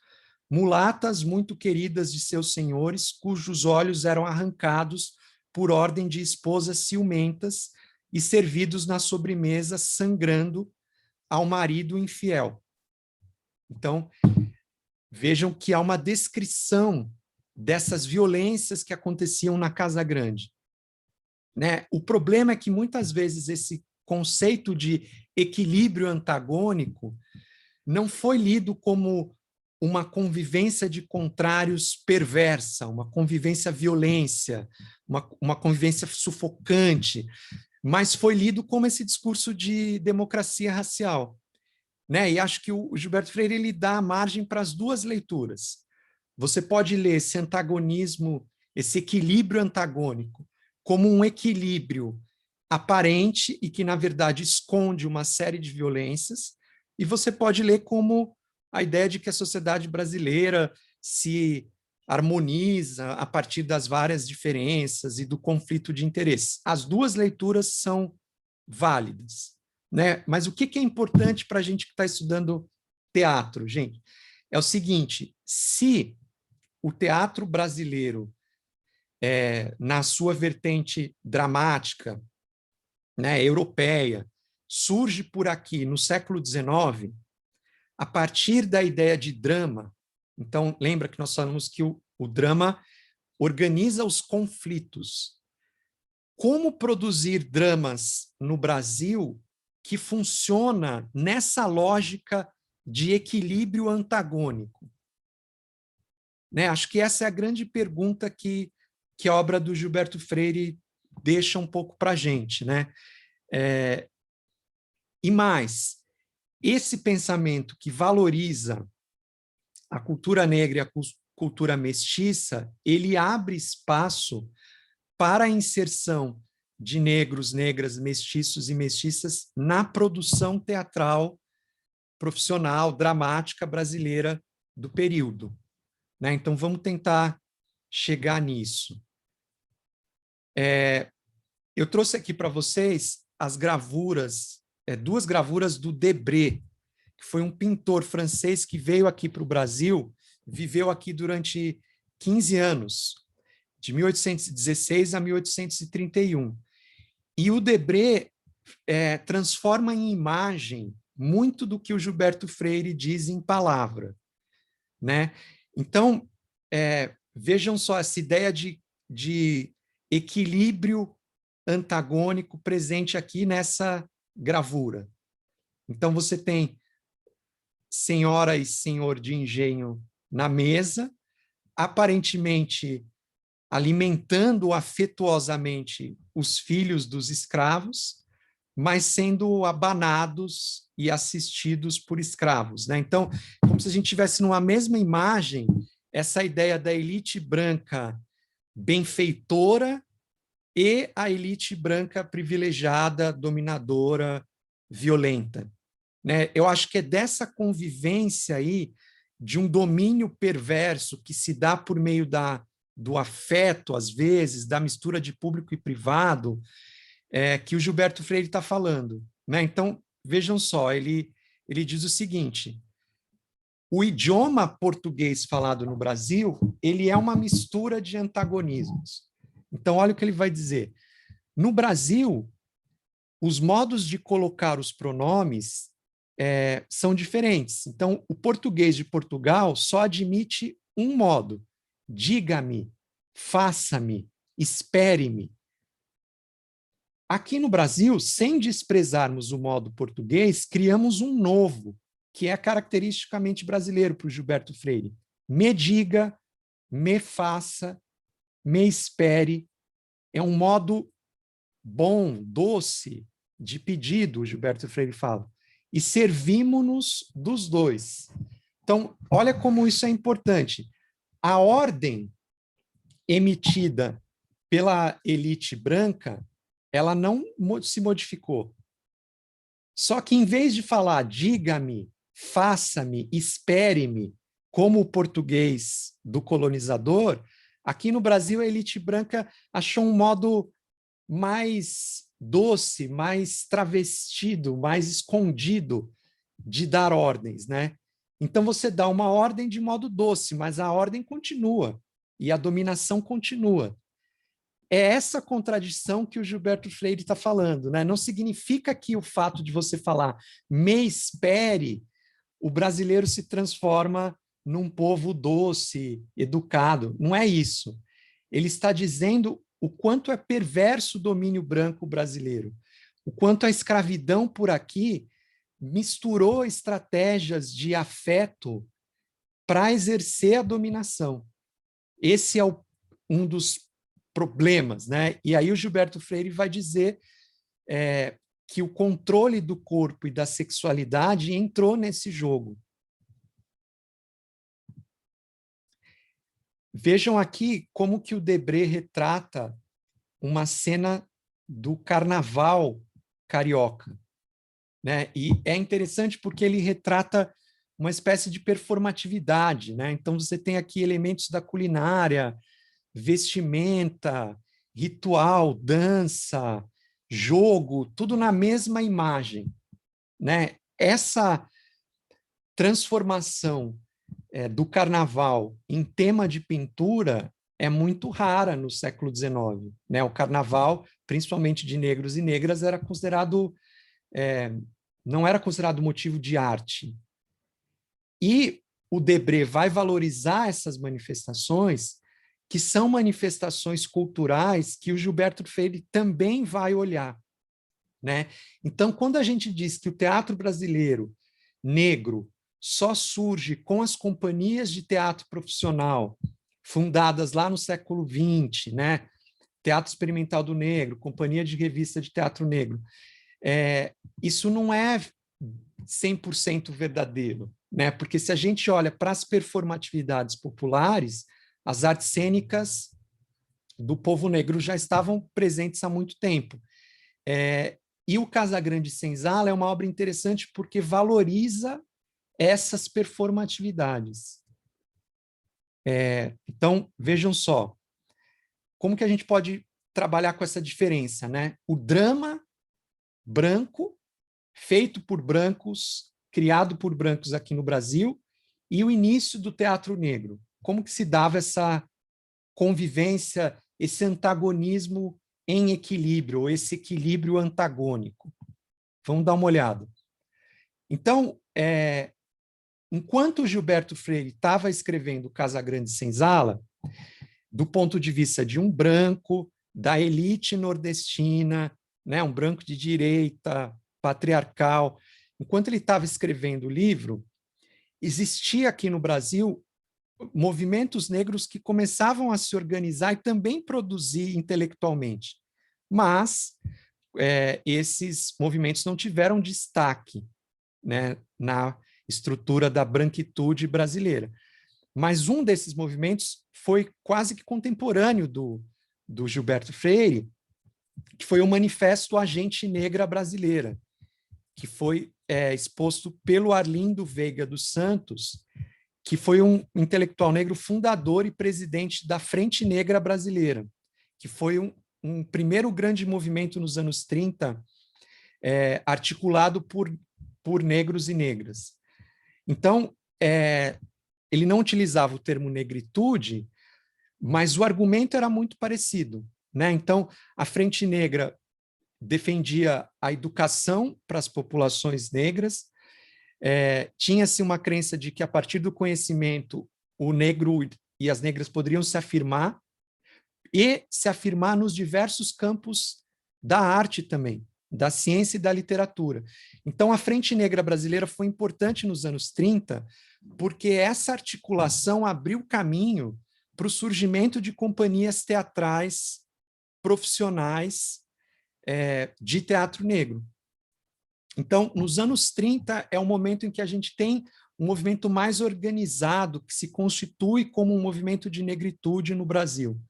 Mulatas muito queridas de seus senhores, cujos olhos eram arrancados por ordem de esposas ciumentas e servidos na sobremesa sangrando ao marido infiel. Então, vejam que há uma descrição dessas violências que aconteciam na Casa Grande, né? O problema é que muitas vezes esse conceito de equilíbrio antagônico não foi lido como uma convivência de contrários perversa, uma convivência violência, uma convivência sufocante, mas foi lido como esse discurso de democracia racial, né? E acho que o Gilberto Freire ele dá a margem para as duas leituras. Você pode ler esse antagonismo, esse equilíbrio antagônico, como um equilíbrio aparente e que, na verdade, esconde uma série de violências, e você pode ler como a ideia de que a sociedade brasileira se harmoniza a partir das várias diferenças e do conflito de interesses. As duas leituras são válidas, né? Mas o que é importante para a gente que está estudando teatro, gente? É o seguinte: se o teatro brasileiro, na sua vertente dramática, né, europeia, surge por aqui no século XIX, a partir da ideia de drama. Então, lembra que nós falamos que o drama organiza os conflitos. Como produzir dramas no Brasil que funciona nessa lógica de equilíbrio antagônico? Né? Acho que essa é a grande pergunta que a obra do Gilberto Freire deixa um pouco para a gente. Né? E mais, esse pensamento que valoriza a cultura negra e a cultura mestiça, ele abre espaço para a inserção de negros, negras, mestiços e mestiças na produção teatral profissional, dramática brasileira do período. Né? Então, vamos tentar chegar nisso. Eu trouxe aqui para vocês as gravuras, duas gravuras do Debré, que foi um pintor francês que veio aqui para o Brasil, viveu aqui durante 15 anos, de 1816 a 1831. E o Debré transforma em imagem muito do que o Gilberto Freire diz em palavra. Né? Então, vejam só essa ideia de equilíbrio antagônico presente aqui nessa gravura. Então, você tem senhora e senhor de engenho na mesa, aparentemente alimentando afetuosamente os filhos dos escravos, mas sendo abanados e assistidos por escravos. Né? Então, como se a gente tivesse numa mesma imagem essa ideia da elite branca benfeitora e a elite branca privilegiada, dominadora, violenta. Né? Eu acho que é dessa convivência aí, de um domínio perverso que se dá por meio do afeto, às vezes, da mistura de público e privado, que o Gilberto Freire está falando. Né? Então, vejam só, ele diz o seguinte: o idioma português falado no Brasil, ele é uma mistura de antagonismos. Então, olha o que ele vai dizer. No Brasil, os modos de colocar os pronomes são diferentes. Então, o português de Portugal só admite um modo: diga-me, faça-me, espere-me. Aqui no Brasil, sem desprezarmos o modo português, criamos um novo, que é caracteristicamente brasileiro para o Gilberto Freire. Me diga, me faça, me espere. É um modo bom, doce, de pedido, o Gilberto Freire fala. E servimos-nos dos dois. Então, olha como isso é importante. A ordem emitida pela elite branca, ela não se modificou. Só que, em vez de falar diga-me, faça-me, espere-me, como o português do colonizador, aqui no Brasil a elite branca achou um modo mais doce, mais travestido, mais escondido de dar ordens, né? Então você dá uma ordem de modo doce, mas a ordem continua e a dominação continua. É essa contradição que o Gilberto Freire está falando, né? Não significa que o fato de você falar me espere, o brasileiro se transforma num povo doce, educado. Não é isso. Ele está dizendo o quanto é perverso o domínio branco brasileiro, o quanto a escravidão por aqui misturou estratégias de afeto para exercer a dominação. Esse é um dos problemas, né? E aí o Gilberto Freire vai dizer que o controle do corpo e da sexualidade entrou nesse jogo. Vejam aqui como que o Debré retrata uma cena do carnaval carioca, né? E é interessante porque ele retrata uma espécie de performatividade, né? Então você tem aqui elementos da culinária, vestimenta, ritual, dança, jogo, tudo na mesma imagem, né? Essa transformação do carnaval em tema de pintura é muito rara no século XIX, né? O carnaval, principalmente de negros e negras, era considerado não era considerado motivo de arte. E o Debré vai valorizar essas manifestações, que são manifestações culturais que o Gilberto Freire também vai olhar, né? Então, quando a gente diz que o teatro brasileiro negro só surge com as companhias de teatro profissional fundadas lá no século XX, né? Teatro Experimental do Negro, Companhia de Revista de Teatro Negro, isso não é 100% verdadeiro, né? Porque se a gente olha para as performatividades populares, as artes cênicas do povo negro já estavam presentes há muito tempo. E o Casagrande Senzala é uma obra interessante porque valoriza essas performatividades. Então, vejam só, como que a gente pode trabalhar com essa diferença, né? O drama branco, feito por brancos, criado por brancos aqui no Brasil, e o início do teatro negro. Como que se dava essa convivência, esse antagonismo em equilíbrio, ou esse equilíbrio antagônico? Vamos dar uma olhada. Então, enquanto Gilberto Freire estava escrevendo Casagrande Senzala, do ponto de vista de um branco, da elite nordestina, né, um branco de direita, patriarcal, enquanto ele estava escrevendo o livro, existia aqui no Brasil movimentos negros que começavam a se organizar e também produzir intelectualmente. Mas esses movimentos não tiveram destaque, né, na estrutura da branquitude brasileira. Mas um desses movimentos foi quase que contemporâneo do Gilberto Freire, que foi o Manifesto A Gente Negra Brasileira, que foi exposto pelo Arlindo Veiga dos Santos, que foi um intelectual negro fundador e presidente da Frente Negra Brasileira, que foi um primeiro grande movimento nos anos 30, articulado por negros e negras. Então, ele não utilizava o termo negritude, mas o argumento era muito parecido, né? Então, a Frente Negra defendia a educação para as populações negras, tinha-se uma crença de que, a partir do conhecimento, o negro e as negras poderiam se afirmar, e se afirmar nos diversos campos da arte também, da ciência e da literatura. Então, a Frente Negra Brasileira foi importante nos anos 30, porque essa articulação abriu caminho para o surgimento de companhias teatrais profissionais de teatro negro. Então, nos anos 30 é o momento em que a gente tem um movimento mais organizado, que se constitui como um movimento de negritude no Brasil,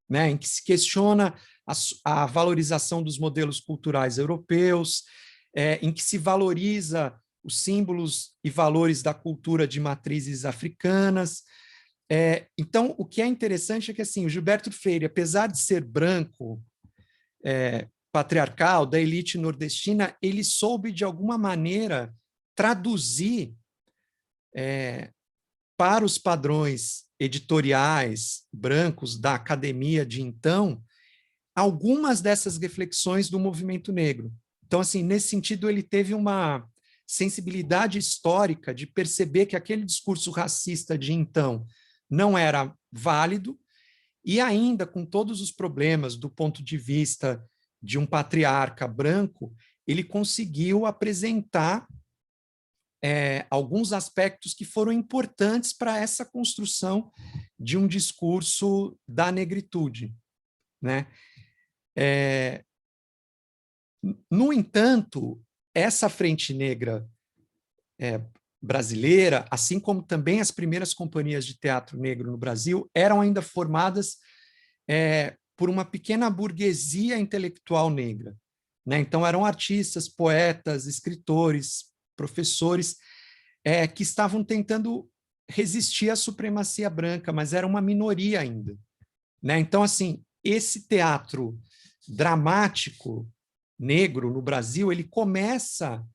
né, em que se questiona a valorização dos modelos culturais europeus, em que se valoriza os símbolos e valores da cultura de matrizes africanas. Então, o que é interessante é que, assim, o Gilberto Freire, apesar de ser branco, patriarcal, da elite nordestina, ele soube, de alguma maneira, traduzir para os padrões editoriais brancos da academia de então, algumas dessas reflexões do movimento negro. Então, assim, nesse sentido, ele teve uma sensibilidade histórica de perceber que aquele discurso racista de então não era válido, e ainda com todos os problemas do ponto de vista de um patriarca branco, ele conseguiu apresentar alguns aspectos que foram importantes para essa construção de um discurso da negritude, né? No entanto, essa Frente Negra brasileira, assim como também as primeiras companhias de teatro negro no Brasil, eram ainda formadas por uma pequena burguesia intelectual negra, né? Então, eram artistas, poetas, escritores, professores, que estavam tentando resistir à supremacia branca, mas era uma minoria ainda, né? Então, assim, esse teatro dramático negro no Brasil, ele começa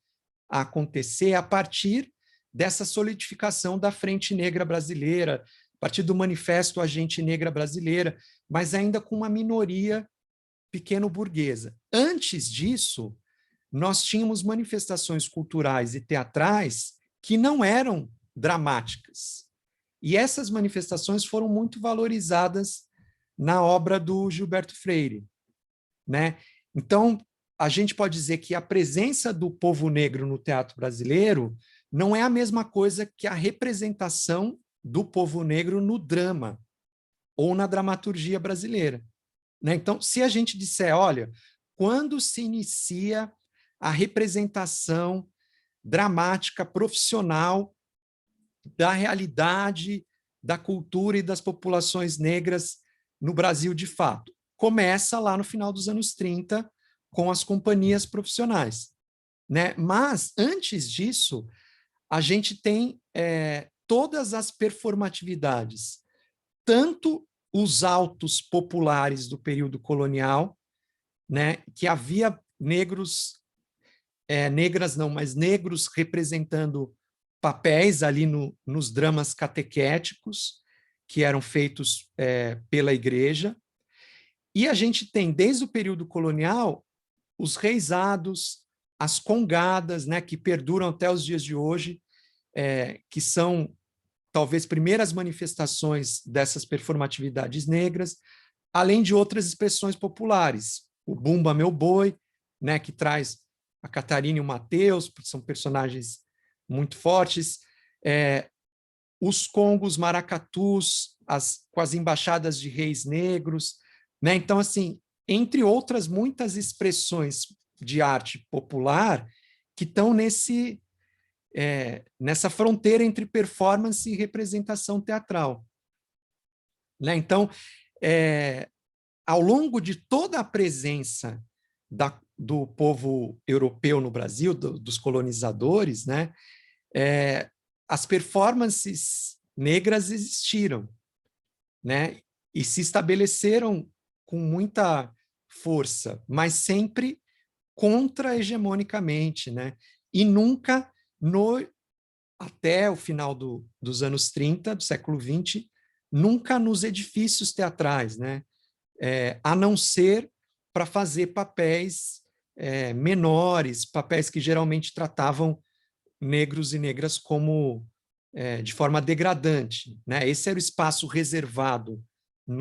a acontecer a partir dessa solidificação da Frente Negra Brasileira, a partir do Manifesto Agente Negra Brasileira, mas ainda com uma minoria pequeno-burguesa. Antes disso, nós tínhamos manifestações culturais e teatrais que não eram dramáticas. E essas manifestações foram muito valorizadas na obra do Gilberto Freire, né? Então, a gente pode dizer que a presença do povo negro no teatro brasileiro não é a mesma coisa que a representação do povo negro no drama ou na dramaturgia brasileira, né? Então, se a gente disser, olha, quando se inicia a representação dramática, profissional da realidade, da cultura e das populações negras no Brasil de fato? Começa lá no final dos anos 30, com as companhias profissionais, né? Mas, antes disso, a gente tem todas as performatividades, tanto os autos populares do período colonial, né, que havia negros, negras não, mas negros representando papéis ali nos dramas catequéticos, que eram feitos pela igreja. E a gente tem, desde o período colonial, os reisados, as congadas, né, que perduram até os dias de hoje, que são talvez primeiras manifestações dessas performatividades negras, além de outras expressões populares. O Bumba Meu Boi, né, que traz a Catarina e o Mateus, são personagens muito fortes, os congos maracatus, com as embaixadas de reis negros, né? Então, assim, entre outras muitas expressões de arte popular que estão nessa fronteira entre performance e representação teatral, né? Então, ao longo de toda a presença do povo europeu no Brasil, dos colonizadores, né, as performances negras existiram, né, e se estabeleceram com muita força, mas sempre contra-hegemonicamente, né, e nunca até o final dos anos 30, do século XX, nunca nos edifícios teatrais, né, a não ser para fazer papéis menores, papéis que geralmente tratavam negros e negras como de forma degradante, né? Esse era o espaço reservado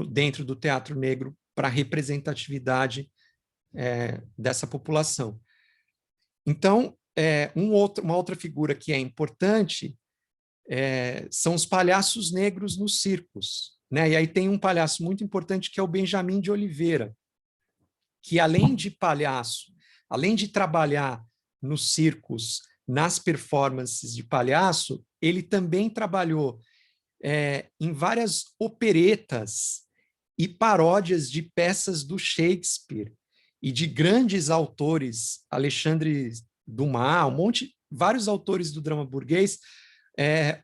dentro do teatro negro para a representatividade dessa população. Então, uma outra figura que é importante são os palhaços negros nos circos, né? E aí tem um palhaço muito importante que é o Benjamin de Oliveira, que além de palhaço, além de trabalhar nos circos, nas performances de palhaço, ele também trabalhou em várias operetas e paródias de peças do Shakespeare e de grandes autores, Alexandre Dumas, vários autores do drama burguês.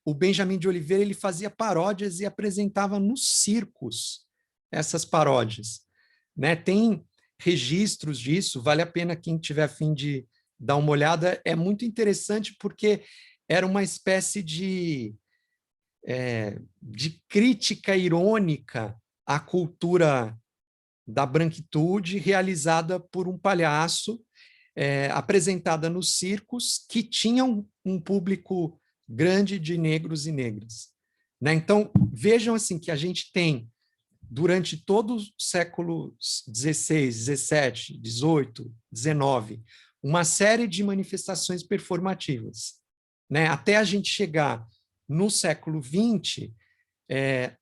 O Benjamin de Oliveira ele fazia paródias e apresentava nos circos essas paródias, né? Tem registros disso, vale a pena quem tiver a fim de dar uma olhada, é muito interessante porque era uma espécie de crítica irônica à cultura da branquitude realizada por um palhaço, apresentada nos circos, que tinham um público grande de negros e negras, né? Então, vejam assim que a gente tem, durante todo o século XVI, XVII, XVIII, XIX, uma série de manifestações performativas, né? Até a gente chegar no século XX,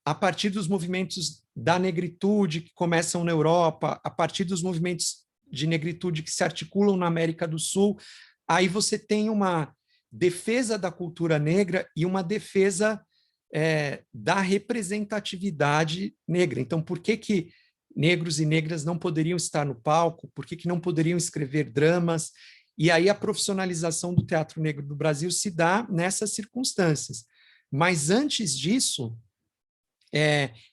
a partir dos movimentos da negritude que começam na Europa, a partir dos movimentos de negritude que se articulam na América do Sul, aí você tem uma defesa da cultura negra e uma defesa da representatividade negra. Então, por que negros e negras não poderiam estar no palco, por que não poderiam escrever dramas. E aí a profissionalização do teatro negro do Brasil se dá nessas circunstâncias. Mas antes disso,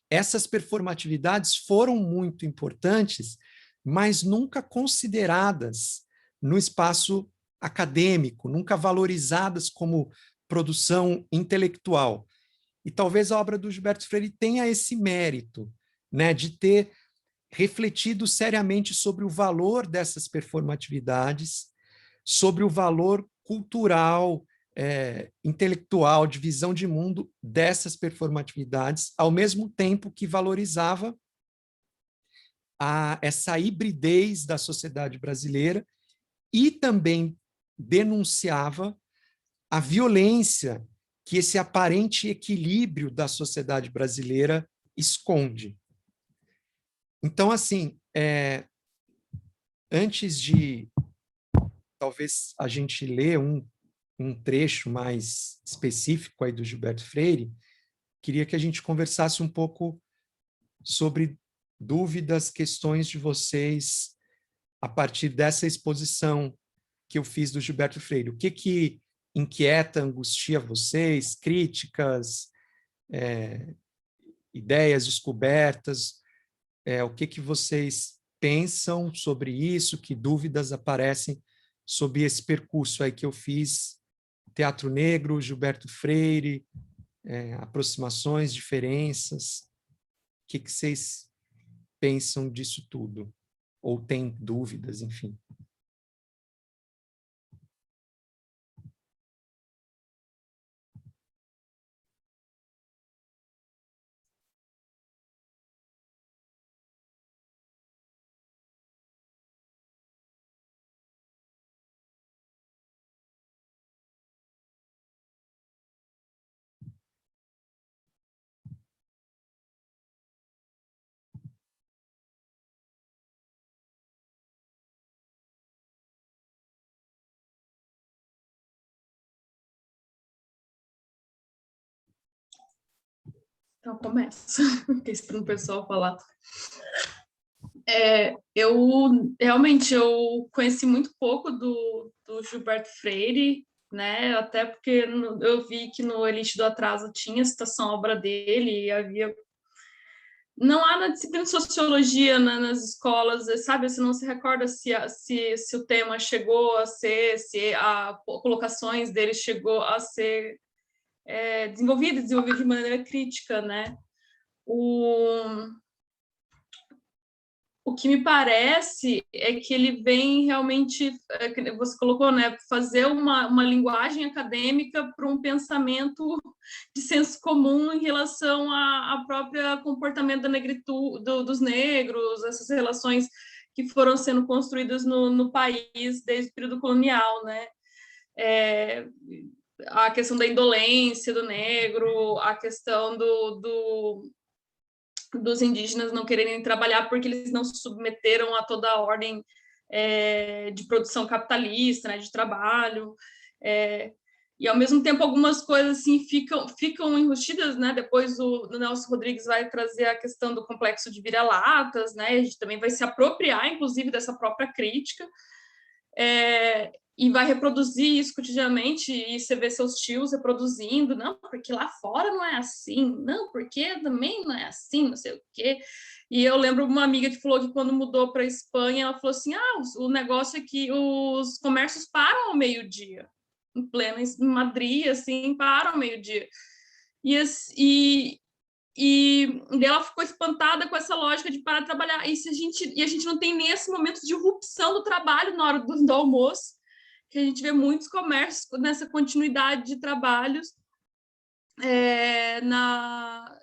essas performatividades foram muito importantes, mas nunca consideradas no espaço acadêmico, nunca valorizadas como produção intelectual. E talvez a obra do Gilberto Freire tenha esse mérito, né, de ter refletido seriamente sobre o valor dessas performatividades, sobre o valor cultural, intelectual, de visão de mundo dessas performatividades, ao mesmo tempo que valorizava essa hibridez da sociedade brasileira e também denunciava a violência que esse aparente equilíbrio da sociedade brasileira esconde. Então, assim, antes de talvez a gente ler um trecho mais específico aí do Gilberto Freire, queria que a gente conversasse um pouco sobre dúvidas, questões de vocês a partir dessa exposição que eu fiz do Gilberto Freire. O que inquieta, angustia vocês? Críticas, ideias descobertas? O que vocês pensam sobre isso? Que dúvidas aparecem sobre esse percurso aí que eu fiz? Teatro Negro, Gilberto Freire, aproximações, diferenças. O que vocês pensam disso tudo? Ou têm dúvidas, enfim. Então, começa. Fiquei esperando o pessoal falar. Eu conheci muito pouco do Gilberto Freire, né? Até porque eu vi que no Elite do Atraso tinha citação à obra dele, e havia. Não há na disciplina de sociologia nas escolas, sabe? Você não se recorda se o tema chegou a ser, se a colocações dele chegou a ser desenvolvida de maneira crítica, né? O que me parece é que ele vem realmente, você colocou, né, fazer uma linguagem acadêmica para um pensamento de senso comum em relação à própria comportamento da negritude, dos negros, essas relações que foram sendo construídas no país desde o período colonial, né? A questão da indolência do negro, a questão dos indígenas não quererem trabalhar porque eles não se submeteram a toda a ordem de produção capitalista, né, de trabalho, e ao mesmo tempo algumas coisas assim ficam enrustidas, né? Depois o Nelson Rodrigues vai trazer a questão do complexo de vira-latas, né? A gente também vai se apropriar, inclusive, dessa própria crítica, e vai reproduzir isso cotidianamente, e você vê seus tios reproduzindo, não, porque lá fora não é assim, não, porque também não é assim, não sei o quê. E eu lembro uma amiga que falou que quando mudou para a Espanha, ela falou assim, o negócio é que os comércios param ao meio-dia, em Madrid, assim, param ao meio-dia. E ela ficou espantada com essa lógica de parar de trabalhar. E a gente não tem nem esse momento de irrupção do trabalho na hora do almoço, que a gente vê muitos comércios nessa continuidade de trabalhos,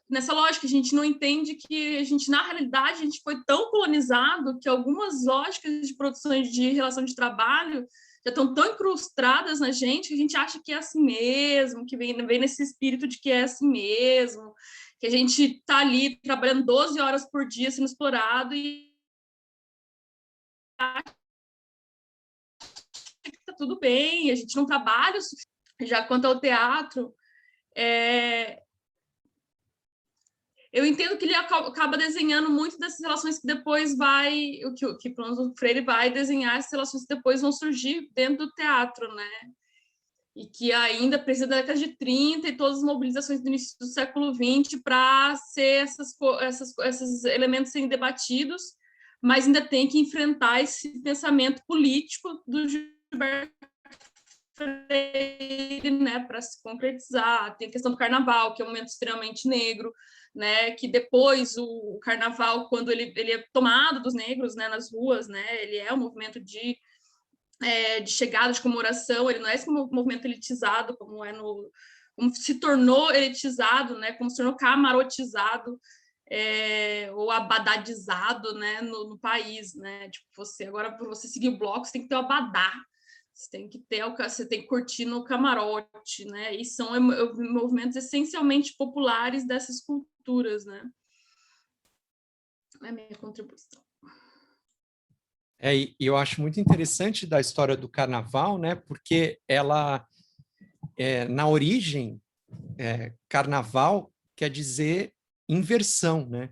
nessa lógica. A gente não entende que na realidade, a gente foi tão colonizado que algumas lógicas de produção de relação de trabalho já estão tão incrustadas na gente que a gente acha que é assim mesmo, que vem nesse espírito de que é assim mesmo, que a gente está ali trabalhando 12 horas por dia sendo explorado e está tudo bem, a gente não trabalha. Já quanto ao teatro, eu entendo que ele acaba desenhando muito dessas relações que depois que o Freire vai desenhar, essas relações que depois vão surgir dentro do teatro, né? E que ainda precisa da década de 30 e todas as mobilizações do início do século XX para ser esses elementos serem debatidos, mas ainda tem que enfrentar esse pensamento político do Gilberto Freire, né, para se concretizar. Tem a questão do carnaval, que é um momento extremamente negro, né, que depois o carnaval, quando ele é tomado dos negros, né, nas ruas, né, ele é um movimento de chegada, de comemoração, ele não é esse movimento elitizado, como se tornou elitizado, né, como se tornou camarotizado, ou abadadizado, né, no país, né, tipo, agora, para você seguir o bloco, você tem que ter o abadá, você tem que curtir no camarote, né, e são movimentos essencialmente populares dessas culturas, né. É a minha contribuição. E eu acho muito interessante da história do carnaval, né? Porque ela, na origem, carnaval quer dizer inversão, né?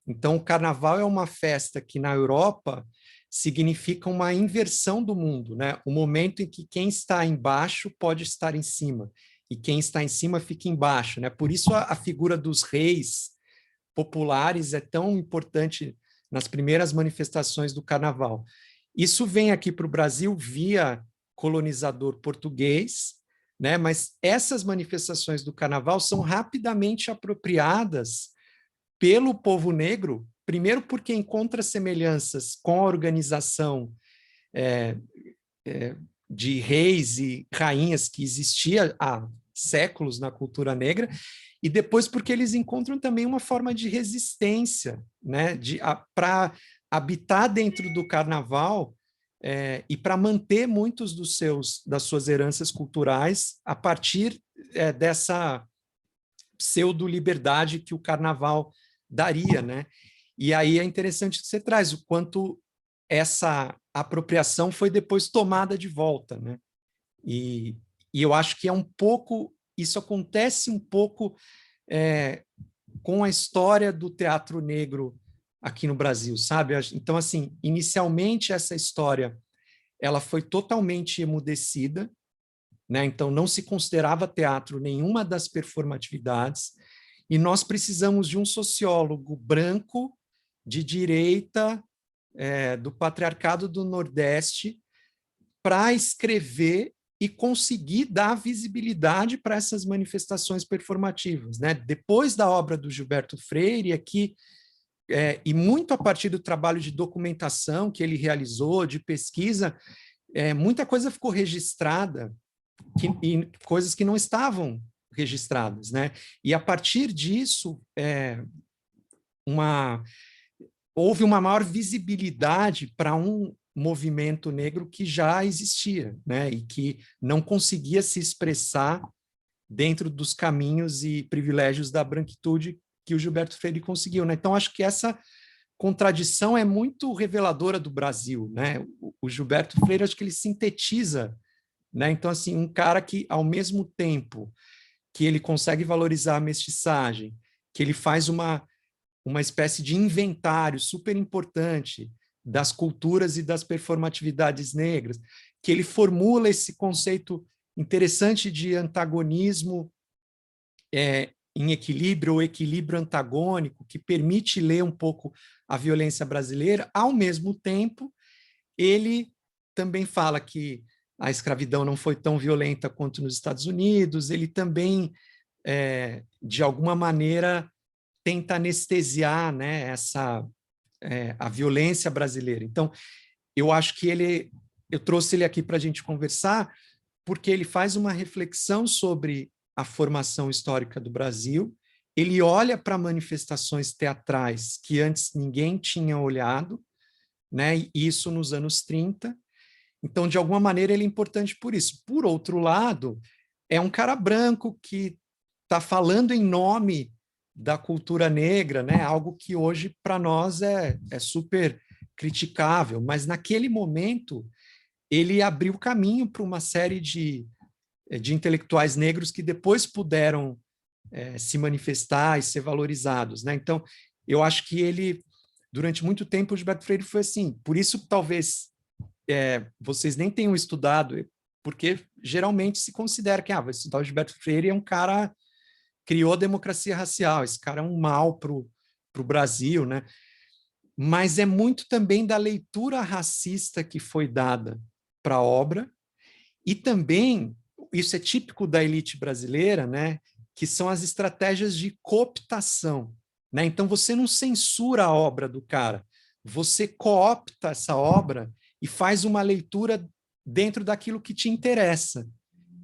Então, o carnaval é uma festa que na Europa significa uma inversão do mundo, né? O momento em que quem está embaixo pode estar em cima e quem está em cima fica embaixo, né? Por isso a figura dos reis populares é tão importante nas primeiras manifestações do carnaval. Isso vem aqui para o Brasil via colonizador português, né? Mas essas manifestações do carnaval são rapidamente apropriadas pelo povo negro, primeiro porque encontra semelhanças com a organização de reis e rainhas que existia há séculos na cultura negra, e depois porque eles encontram também uma forma de resistência, né, para habitar dentro do carnaval e para manter muitos das suas heranças culturais a partir dessa pseudo-liberdade que o carnaval daria, né? E aí é interessante que você traz o quanto essa apropriação foi depois tomada de volta, né? E eu acho que isso acontece um pouco com a história do teatro negro aqui no Brasil, sabe? Então, assim, inicialmente essa história ela foi totalmente emudecida, né? Então não se considerava teatro nenhuma das performatividades, e nós precisamos de um sociólogo branco de direita do patriarcado do Nordeste para escrever e conseguir dar visibilidade para essas manifestações performativas, né? Depois da obra do Gilberto Freire, aqui, e muito a partir do trabalho de documentação que ele realizou, de pesquisa, muita coisa ficou registrada, e coisas que não estavam registradas, né? E a partir disso, houve uma maior visibilidade para um movimento negro que já existia, né? E que não conseguia se expressar dentro dos caminhos e privilégios da branquitude que o Gilberto Freire conseguiu, né? Então, acho que essa contradição é muito reveladora do Brasil, né? O Gilberto Freire, acho que ele sintetiza, né? Então, assim, um cara que, ao mesmo tempo que ele consegue valorizar a mestiçagem, que ele faz uma espécie de inventário super importante das culturas e das performatividades negras, que ele formula esse conceito interessante de antagonismo em equilíbrio ou equilíbrio antagônico, que permite ler um pouco a violência brasileira. Ao mesmo tempo, ele também fala que a escravidão não foi tão violenta quanto nos Estados Unidos, ele também, de alguma maneira, tenta anestesiar, né, a violência brasileira. Então, eu acho que eu trouxe ele aqui para a gente conversar, porque ele faz uma reflexão sobre a formação histórica do Brasil, ele olha para manifestações teatrais que antes ninguém tinha olhado, né, e isso nos anos 30. Então, de alguma maneira, ele é importante por isso. Por outro lado, é um cara branco que está falando em nome da cultura negra, né? Algo que hoje, para nós, é super criticável, mas naquele momento ele abriu caminho para uma série de intelectuais negros que depois puderam se manifestar e ser valorizados, né? Então, eu acho que ele, durante muito tempo, o Gilberto Freire foi assim. Por isso, talvez, vocês nem tenham estudado, porque geralmente se considera que vai estudar o Gilberto Freire é um cara criou a democracia racial, esse cara é um mal para o Brasil, né? Mas é muito também da leitura racista que foi dada para a obra, e também, isso é típico da elite brasileira, né? Que são as estratégias de cooptação, né? Então, você não censura a obra do cara, você coopta essa obra e faz uma leitura dentro daquilo que te interessa.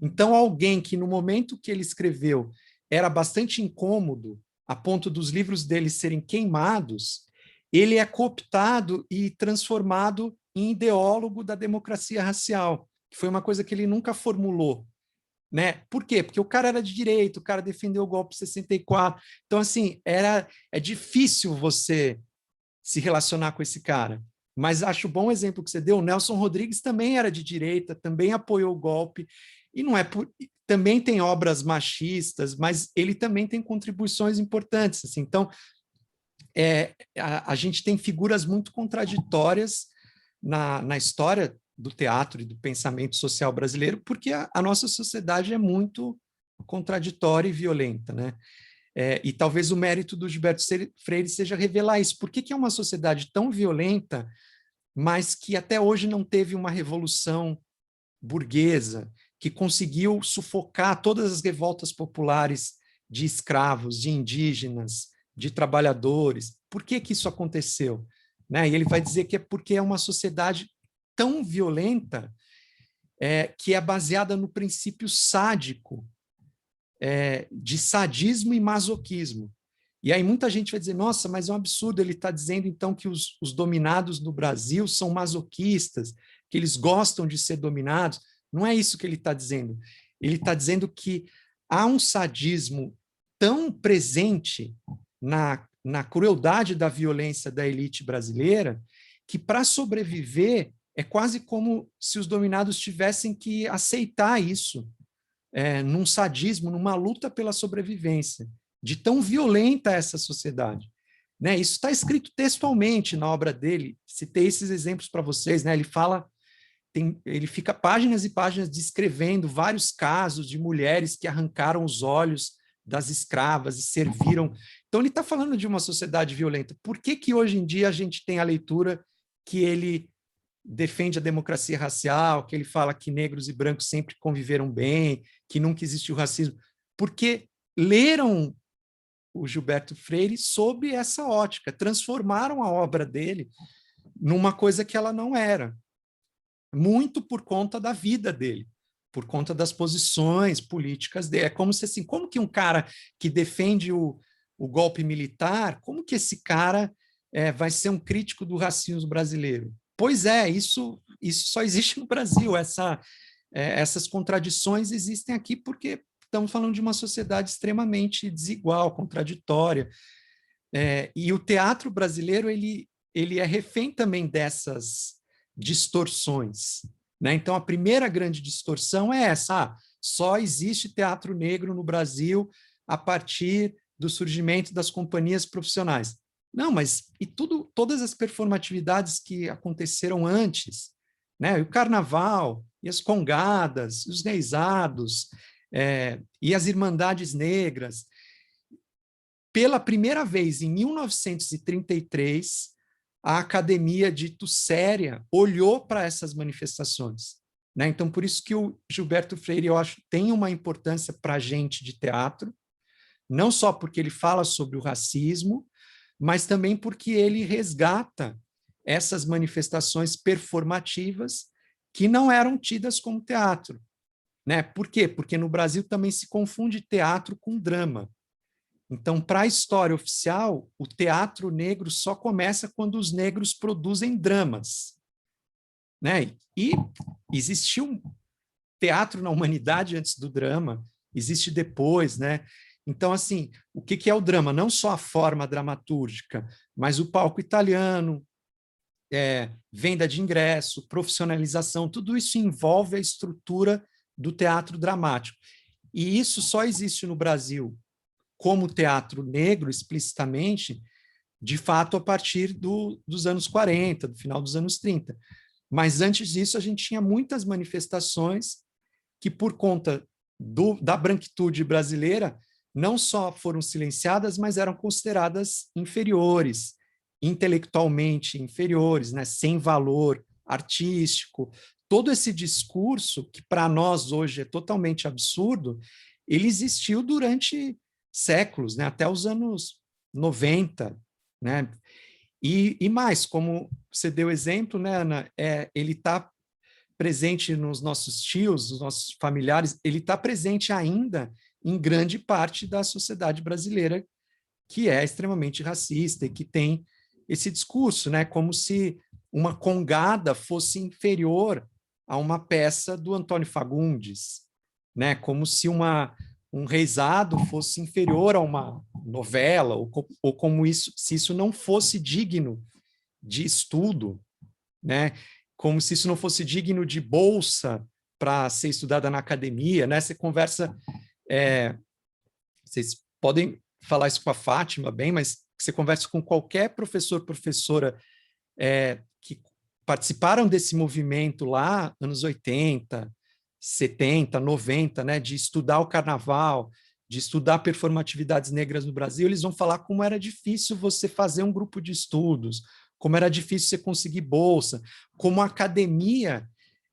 Então, alguém que no momento que ele escreveu era bastante incômodo, a ponto dos livros dele serem queimados, ele é cooptado e transformado em ideólogo da democracia racial, que foi uma coisa que ele nunca formulou, né? Por quê? Porque o cara era de direita, o cara defendeu o golpe de 64. Então, assim, é difícil você se relacionar com esse cara. Mas acho bom o exemplo que você deu. O Nelson Rodrigues também era de direita, também apoiou o golpe, e não é por, também tem obras machistas, mas ele também tem contribuições importantes. Assim. Então, a gente tem figuras muito contraditórias na história do teatro e do pensamento social brasileiro, porque a nossa sociedade é muito contraditória e violenta, né? E talvez o mérito do Gilberto Freire seja revelar isso. Por que é uma sociedade tão violenta, mas que até hoje não teve uma revolução burguesa, que conseguiu sufocar todas as revoltas populares de escravos, de indígenas, de trabalhadores? Por que isso aconteceu? Né? E ele vai dizer que é porque é uma sociedade tão violenta que é baseada no princípio sádico, de sadismo e masoquismo. E aí muita gente vai dizer, nossa, mas é um absurdo, ele está dizendo então que os dominados no Brasil são masoquistas, que eles gostam de ser dominados. Não é isso que ele está dizendo. Ele está dizendo que há um sadismo tão presente na crueldade da violência da elite brasileira que, para sobreviver, é quase como se os dominados tivessem que aceitar isso, num sadismo, numa luta pela sobrevivência, de tão violenta essa sociedade. Né? Isso está escrito textualmente na obra dele. Citei esses exemplos para vocês. Né? Ele fala, ele fica páginas e páginas descrevendo vários casos de mulheres que arrancaram os olhos das escravas e serviram. Então, ele está falando de uma sociedade violenta. Por que hoje em dia a gente tem a leitura que ele defende a democracia racial, que ele fala que negros e brancos sempre conviveram bem, que nunca existiu racismo? Porque leram o Gilberto Freire sob essa ótica, transformaram a obra dele numa coisa que ela não era, muito por conta da vida dele, por conta das posições políticas dele. É como se assim, como que um cara que defende o golpe militar, como que esse cara vai ser um crítico do racismo brasileiro? Pois é, isso só existe no Brasil, essas contradições existem aqui porque estamos falando de uma sociedade extremamente desigual, contraditória. E o teatro brasileiro ele é refém também dessas distorções. Né? Então, a primeira grande distorção é essa: só existe teatro negro no Brasil a partir do surgimento das companhias profissionais. Não, mas e todas as performatividades que aconteceram antes, né? O carnaval, e as congadas, os reisados, e as irmandades negras. Pela primeira vez, em 1933, a academia, dito séria, olhou para essas manifestações. Né? Então, por isso que o Gilberto Freire, eu acho, tem uma importância para a gente de teatro, não só porque ele fala sobre o racismo, mas também porque ele resgata essas manifestações performativas que não eram tidas como teatro. Né? Por quê? Porque no Brasil também se confunde teatro com drama. Então, para a história oficial, o teatro negro só começa quando os negros produzem dramas. Né? E existiu teatro na humanidade antes do drama, existe depois, né? Então, assim, o que é o drama? Não só a forma dramatúrgica, mas o palco italiano, venda de ingresso, profissionalização, tudo isso envolve a estrutura do teatro dramático. E isso só existe no Brasil como teatro negro, explicitamente, de fato, a partir dos anos 40, do final dos anos 30. Mas antes disso, a gente tinha muitas manifestações que, por conta da branquitude brasileira, não só foram silenciadas, mas eram consideradas inferiores, intelectualmente inferiores, né, sem valor artístico. Todo esse discurso, que para nós hoje é totalmente absurdo, ele existiu durante séculos, né, até os anos 90, né? E mais, como você deu exemplo, né, Ana, ele está presente nos nossos tios, nos nossos familiares, ele está presente ainda em grande parte da sociedade brasileira, que é extremamente racista e que tem esse discurso, né, como se uma congada fosse inferior a uma peça do Antônio Fagundes, né, como se um reisado fosse inferior a uma novela, ou como isso, se isso não fosse digno de estudo, né? Como se isso não fosse digno de bolsa para ser estudada na academia, né? Você conversa, vocês podem falar isso com a Fátima bem, mas você conversa com qualquer professor, professora que participaram desse movimento lá, anos 80, 70, 90, né, de estudar o carnaval, de estudar performatividades negras no Brasil, eles vão falar como era difícil você fazer um grupo de estudos, como era difícil você conseguir bolsa, como a academia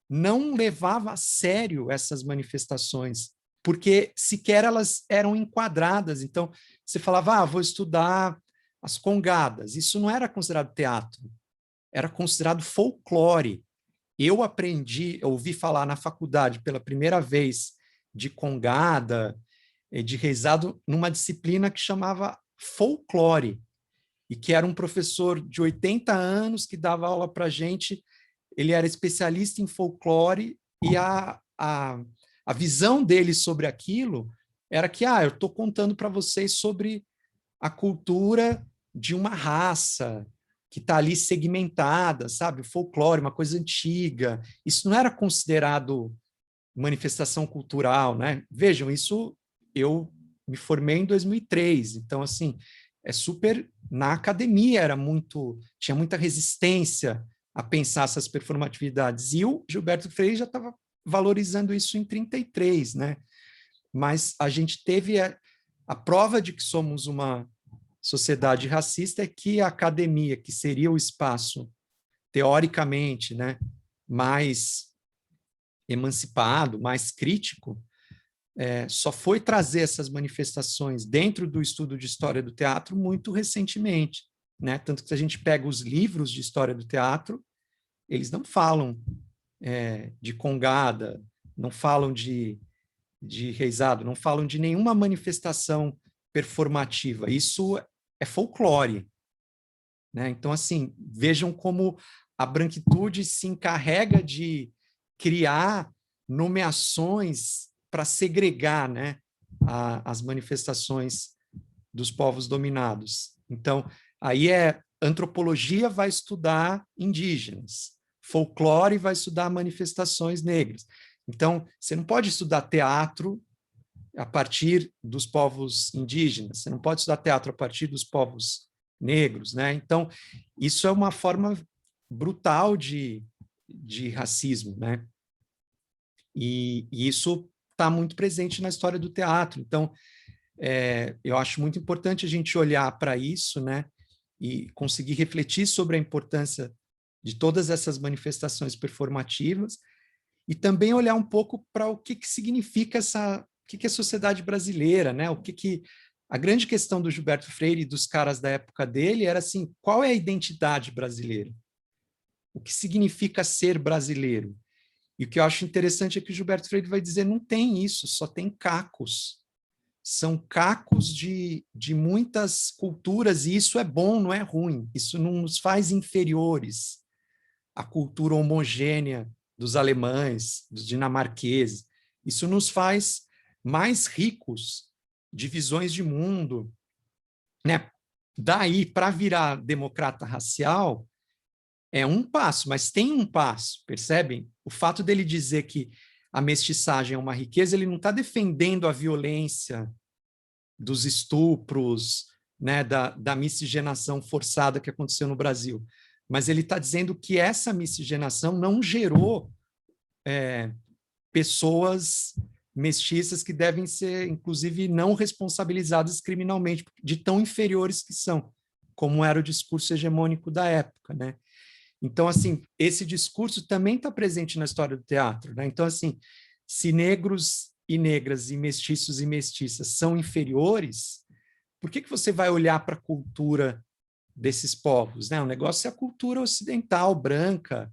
não levava a sério essas manifestações, porque sequer elas eram enquadradas. Então, você falava, vou estudar as congadas. Isso não era considerado teatro, era considerado folclore. Eu ouvi falar na faculdade pela primeira vez de congada, de reizado, numa disciplina que chamava folclore, e que era um professor de 80 anos que dava aula para a gente. Ele era especialista em folclore e a visão dele sobre aquilo era que, eu estou contando para vocês sobre a cultura de uma raça que está ali segmentada, sabe? O folclore, uma coisa antiga. Isso não era considerado manifestação cultural, né? Vejam, isso eu me formei em 2003, então, assim, é super... Na academia tinha muita resistência a pensar essas performatividades. E o Gilberto Freire já estava valorizando isso em 33, né? Mas a gente teve a prova de que somos uma sociedade racista é que a academia, que seria o espaço, teoricamente, né, mais emancipado, mais crítico, só foi trazer essas manifestações dentro do estudo de história do teatro muito recentemente, né? Tanto que se a gente pega os livros de história do teatro, eles não falam de congada, não falam de reisado, não falam de nenhuma manifestação performativa. Isso é folclore, né? Então, assim, vejam como a branquitude se encarrega de criar nomeações para segregar, né, as manifestações dos povos dominados. Então, aí antropologia vai estudar indígenas, folclore vai estudar manifestações negras. Então, você não pode estudar teatro a partir dos povos indígenas, você não pode estudar teatro a partir dos povos negros, né? Então, isso é uma forma brutal de racismo, né? E isso está muito presente na história do teatro. Então, eu acho muito importante a gente olhar para isso, né? E conseguir refletir sobre a importância de todas essas manifestações performativas e também olhar um pouco para o que significa o que é a sociedade brasileira, né? A grande questão do Gilberto Freire e dos caras da época dele era assim, qual é a identidade brasileira? O que significa ser brasileiro? E o que eu acho interessante é que o Gilberto Freire vai dizer, não tem isso, só tem cacos. São cacos de muitas culturas, e isso é bom, não é ruim. Isso não nos faz inferiores à cultura homogênea dos alemães, dos dinamarqueses. Isso nos faz mais ricos de visões de mundo, né? Daí, para virar democrata racial, é um passo, mas tem um passo, percebem? O fato dele dizer que a mestiçagem é uma riqueza, ele não está defendendo a violência dos estupros, né, da miscigenação forçada que aconteceu no Brasil. Mas ele está dizendo que essa miscigenação não gerou pessoas mestiças que devem ser, inclusive, não responsabilizadas criminalmente, de tão inferiores que são, como era o discurso hegemônico da época, né? Então, assim, esse discurso também está presente na história do teatro, né? Então, assim, se negros e negras e mestiços e mestiças são inferiores, por que você vai olhar para a cultura desses povos, né? O negócio é a cultura ocidental, branca,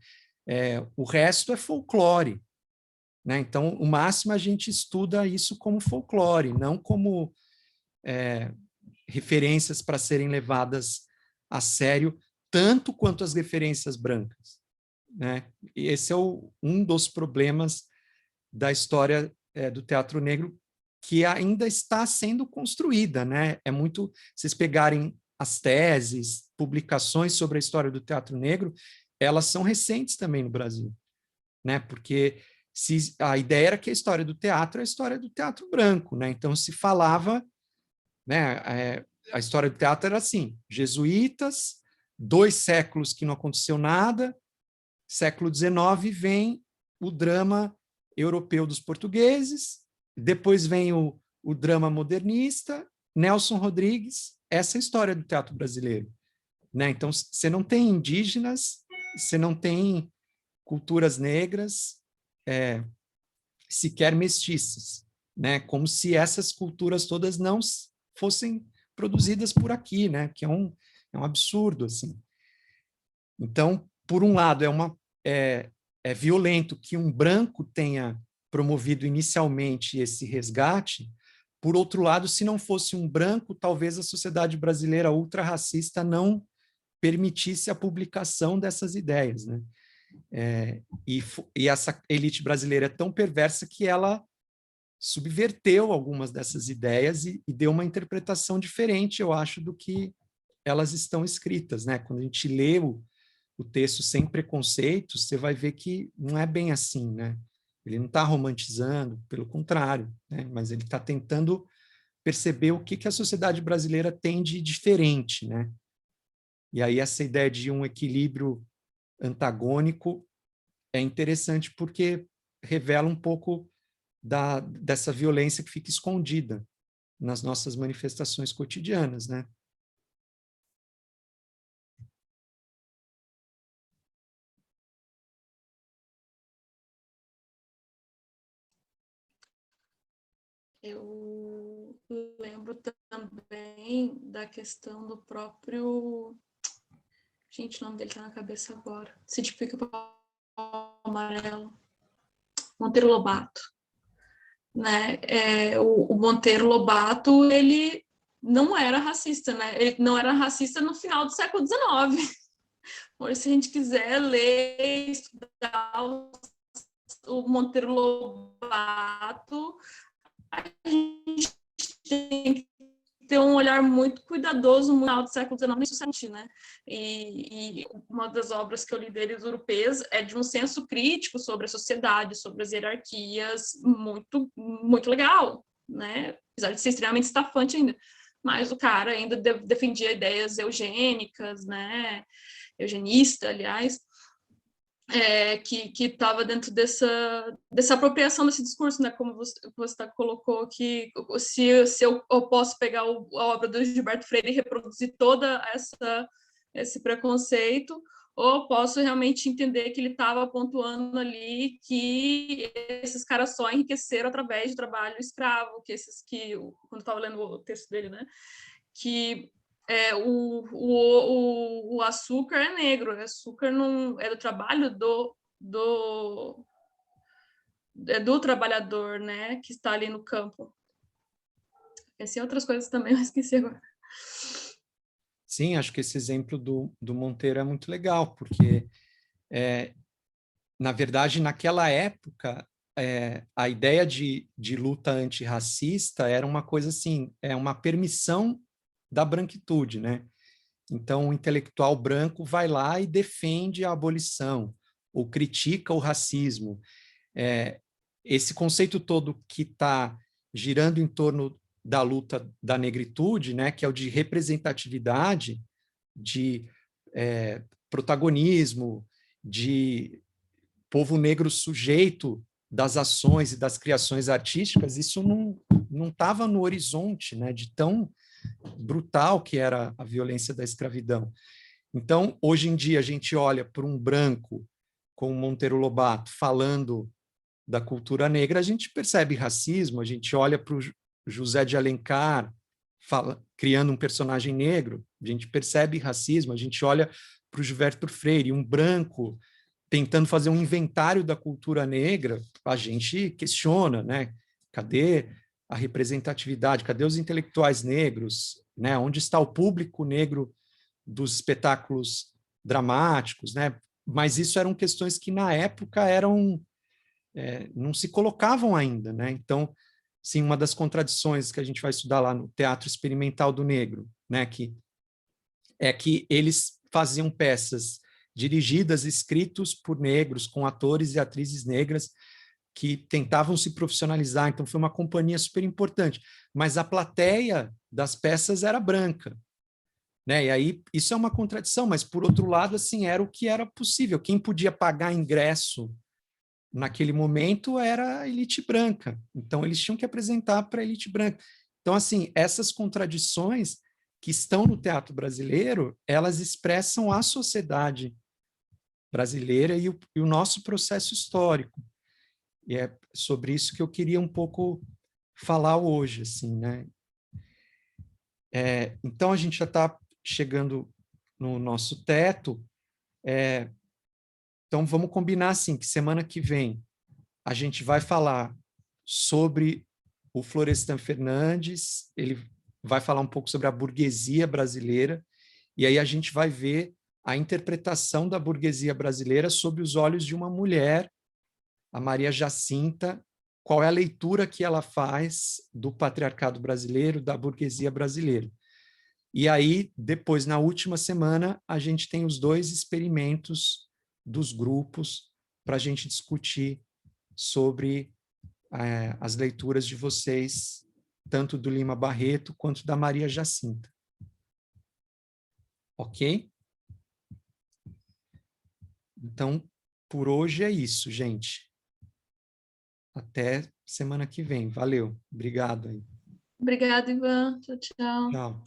o resto é folclore, né? Então, o máximo a gente estuda isso como folclore, não como referências para serem levadas a sério, tanto quanto as referências brancas, né? E esse é um dos problemas da história do teatro negro, que ainda está sendo construída, né? É muito, vocês pegarem as teses, publicações sobre a história do teatro negro, elas são recentes também no Brasil, né? Porque a ideia era que a história do teatro é a história do teatro branco, né? Então se falava, né? A história do teatro era assim: jesuítas, 2 séculos que não aconteceu nada, século XIX vem o drama europeu dos portugueses, depois vem o drama modernista, Nelson Rodrigues, essa é a história do teatro brasileiro, né? Então você não tem indígenas, você não tem culturas negras, sequer mestiças, né? Como se essas culturas todas não fossem produzidas por aqui, né? Que é um absurdo, assim. Então, por um lado, é violento que um branco tenha promovido inicialmente esse resgate. Por outro lado, se não fosse um branco, talvez a sociedade brasileira ultrarracista não permitisse a publicação dessas ideias, né? E essa elite brasileira é tão perversa que ela subverteu algumas dessas ideias e deu uma interpretação diferente, eu acho, do que elas estão escritas, né? Quando a gente lê o texto sem preconceitos, você vai ver que não é bem assim, né? Ele não está romantizando, pelo contrário, né? Mas ele está tentando perceber o que a sociedade brasileira tem de diferente, né? E aí essa ideia de um equilíbrio antagônico é interessante porque revela um pouco dessa violência que fica escondida nas nossas manifestações cotidianas, né? Eu lembro também da questão do próprio... Gente, o nome dele tá na cabeça agora. Sítio Pica-Pau Amarelo. Monteiro Lobato. Né? O Monteiro Lobato, ele não era racista, né? Ele não era racista no final do século XIX. Ou se a gente quiser ler, estudar o Monteiro Lobato, a gente tem que ter um olhar muito cuidadoso no final do século XIX nisso sentido, né? E uma das obras que eu li dele, Os Europeus, é de um senso crítico sobre a sociedade, sobre as hierarquias, muito, muito legal, né? Apesar de ser extremamente estafante ainda. Mas o cara ainda defendia ideias eugênicas, né? Eugenista, aliás, que estava dentro dessa apropriação desse discurso, né? Como você colocou, que se eu posso pegar a obra do Gilberto Freire e reproduzir toda esse preconceito, ou posso realmente entender que ele estava pontuando ali que esses caras só enriqueceram através de trabalho escravo, quando eu estava lendo o texto dele, né? Que o açúcar é negro, o açúcar não é do trabalho do trabalhador, né, que está ali no campo. Essas outras coisas também eu esqueci agora. Sim, acho que esse exemplo do Monteiro é muito legal, porque, na verdade, naquela época, a ideia de luta antirracista era uma coisa assim, uma permissão da branquitude, né? Então, o intelectual branco vai lá e defende a abolição, ou critica o racismo. Esse conceito todo que está girando em torno da luta da negritude, né, que é o de representatividade, de protagonismo, de povo negro sujeito das ações e das criações artísticas, isso não estava no horizonte, né, de tão brutal que era a violência da escravidão. Então, hoje em dia, a gente olha para um branco como Monteiro Lobato falando da cultura negra, a gente percebe racismo, a gente olha para o José de Alencar criando um personagem negro, a gente percebe racismo, a gente olha para o Gilberto Freire, um branco tentando fazer um inventário da cultura negra, a gente questiona, né? Cadê a representatividade? Cadê os intelectuais negros? Né? Onde está o público negro dos espetáculos dramáticos? Né? Mas isso eram questões que, na época, não se colocavam ainda. Né? Então, sim, uma das contradições que a gente vai estudar lá no Teatro Experimental do Negro, né? que eles faziam peças dirigidas, escritos por negros, com atores e atrizes negras que tentavam se profissionalizar, então foi uma companhia super importante, mas a plateia das peças era branca, né? E aí isso é uma contradição, mas por outro lado, assim, era o que era possível. Quem podia pagar ingresso naquele momento era a elite branca, então eles tinham que apresentar para a elite branca. Então, assim, essas contradições que estão no teatro brasileiro, elas expressam a sociedade brasileira e o nosso processo histórico. E é sobre isso que eu queria um pouco falar hoje, assim, né? Então, a gente já está chegando no nosso teto, então vamos combinar, assim, que semana que vem a gente vai falar sobre o Florestan Fernandes, ele vai falar um pouco sobre a burguesia brasileira, e aí a gente vai ver a interpretação da burguesia brasileira sob os olhos de uma mulher, a Maria Jacinta, qual é a leitura que ela faz do patriarcado brasileiro, da burguesia brasileira. E aí, depois, na última semana, a gente tem os 2 experimentos dos grupos para a gente discutir sobre as leituras de vocês, tanto do Lima Barreto quanto da Maria Jacinta. Ok? Então, por hoje é isso, gente. Até semana que vem. Valeu. Obrigado aí. Obrigada, Ivan. Tchau, tchau. Tchau.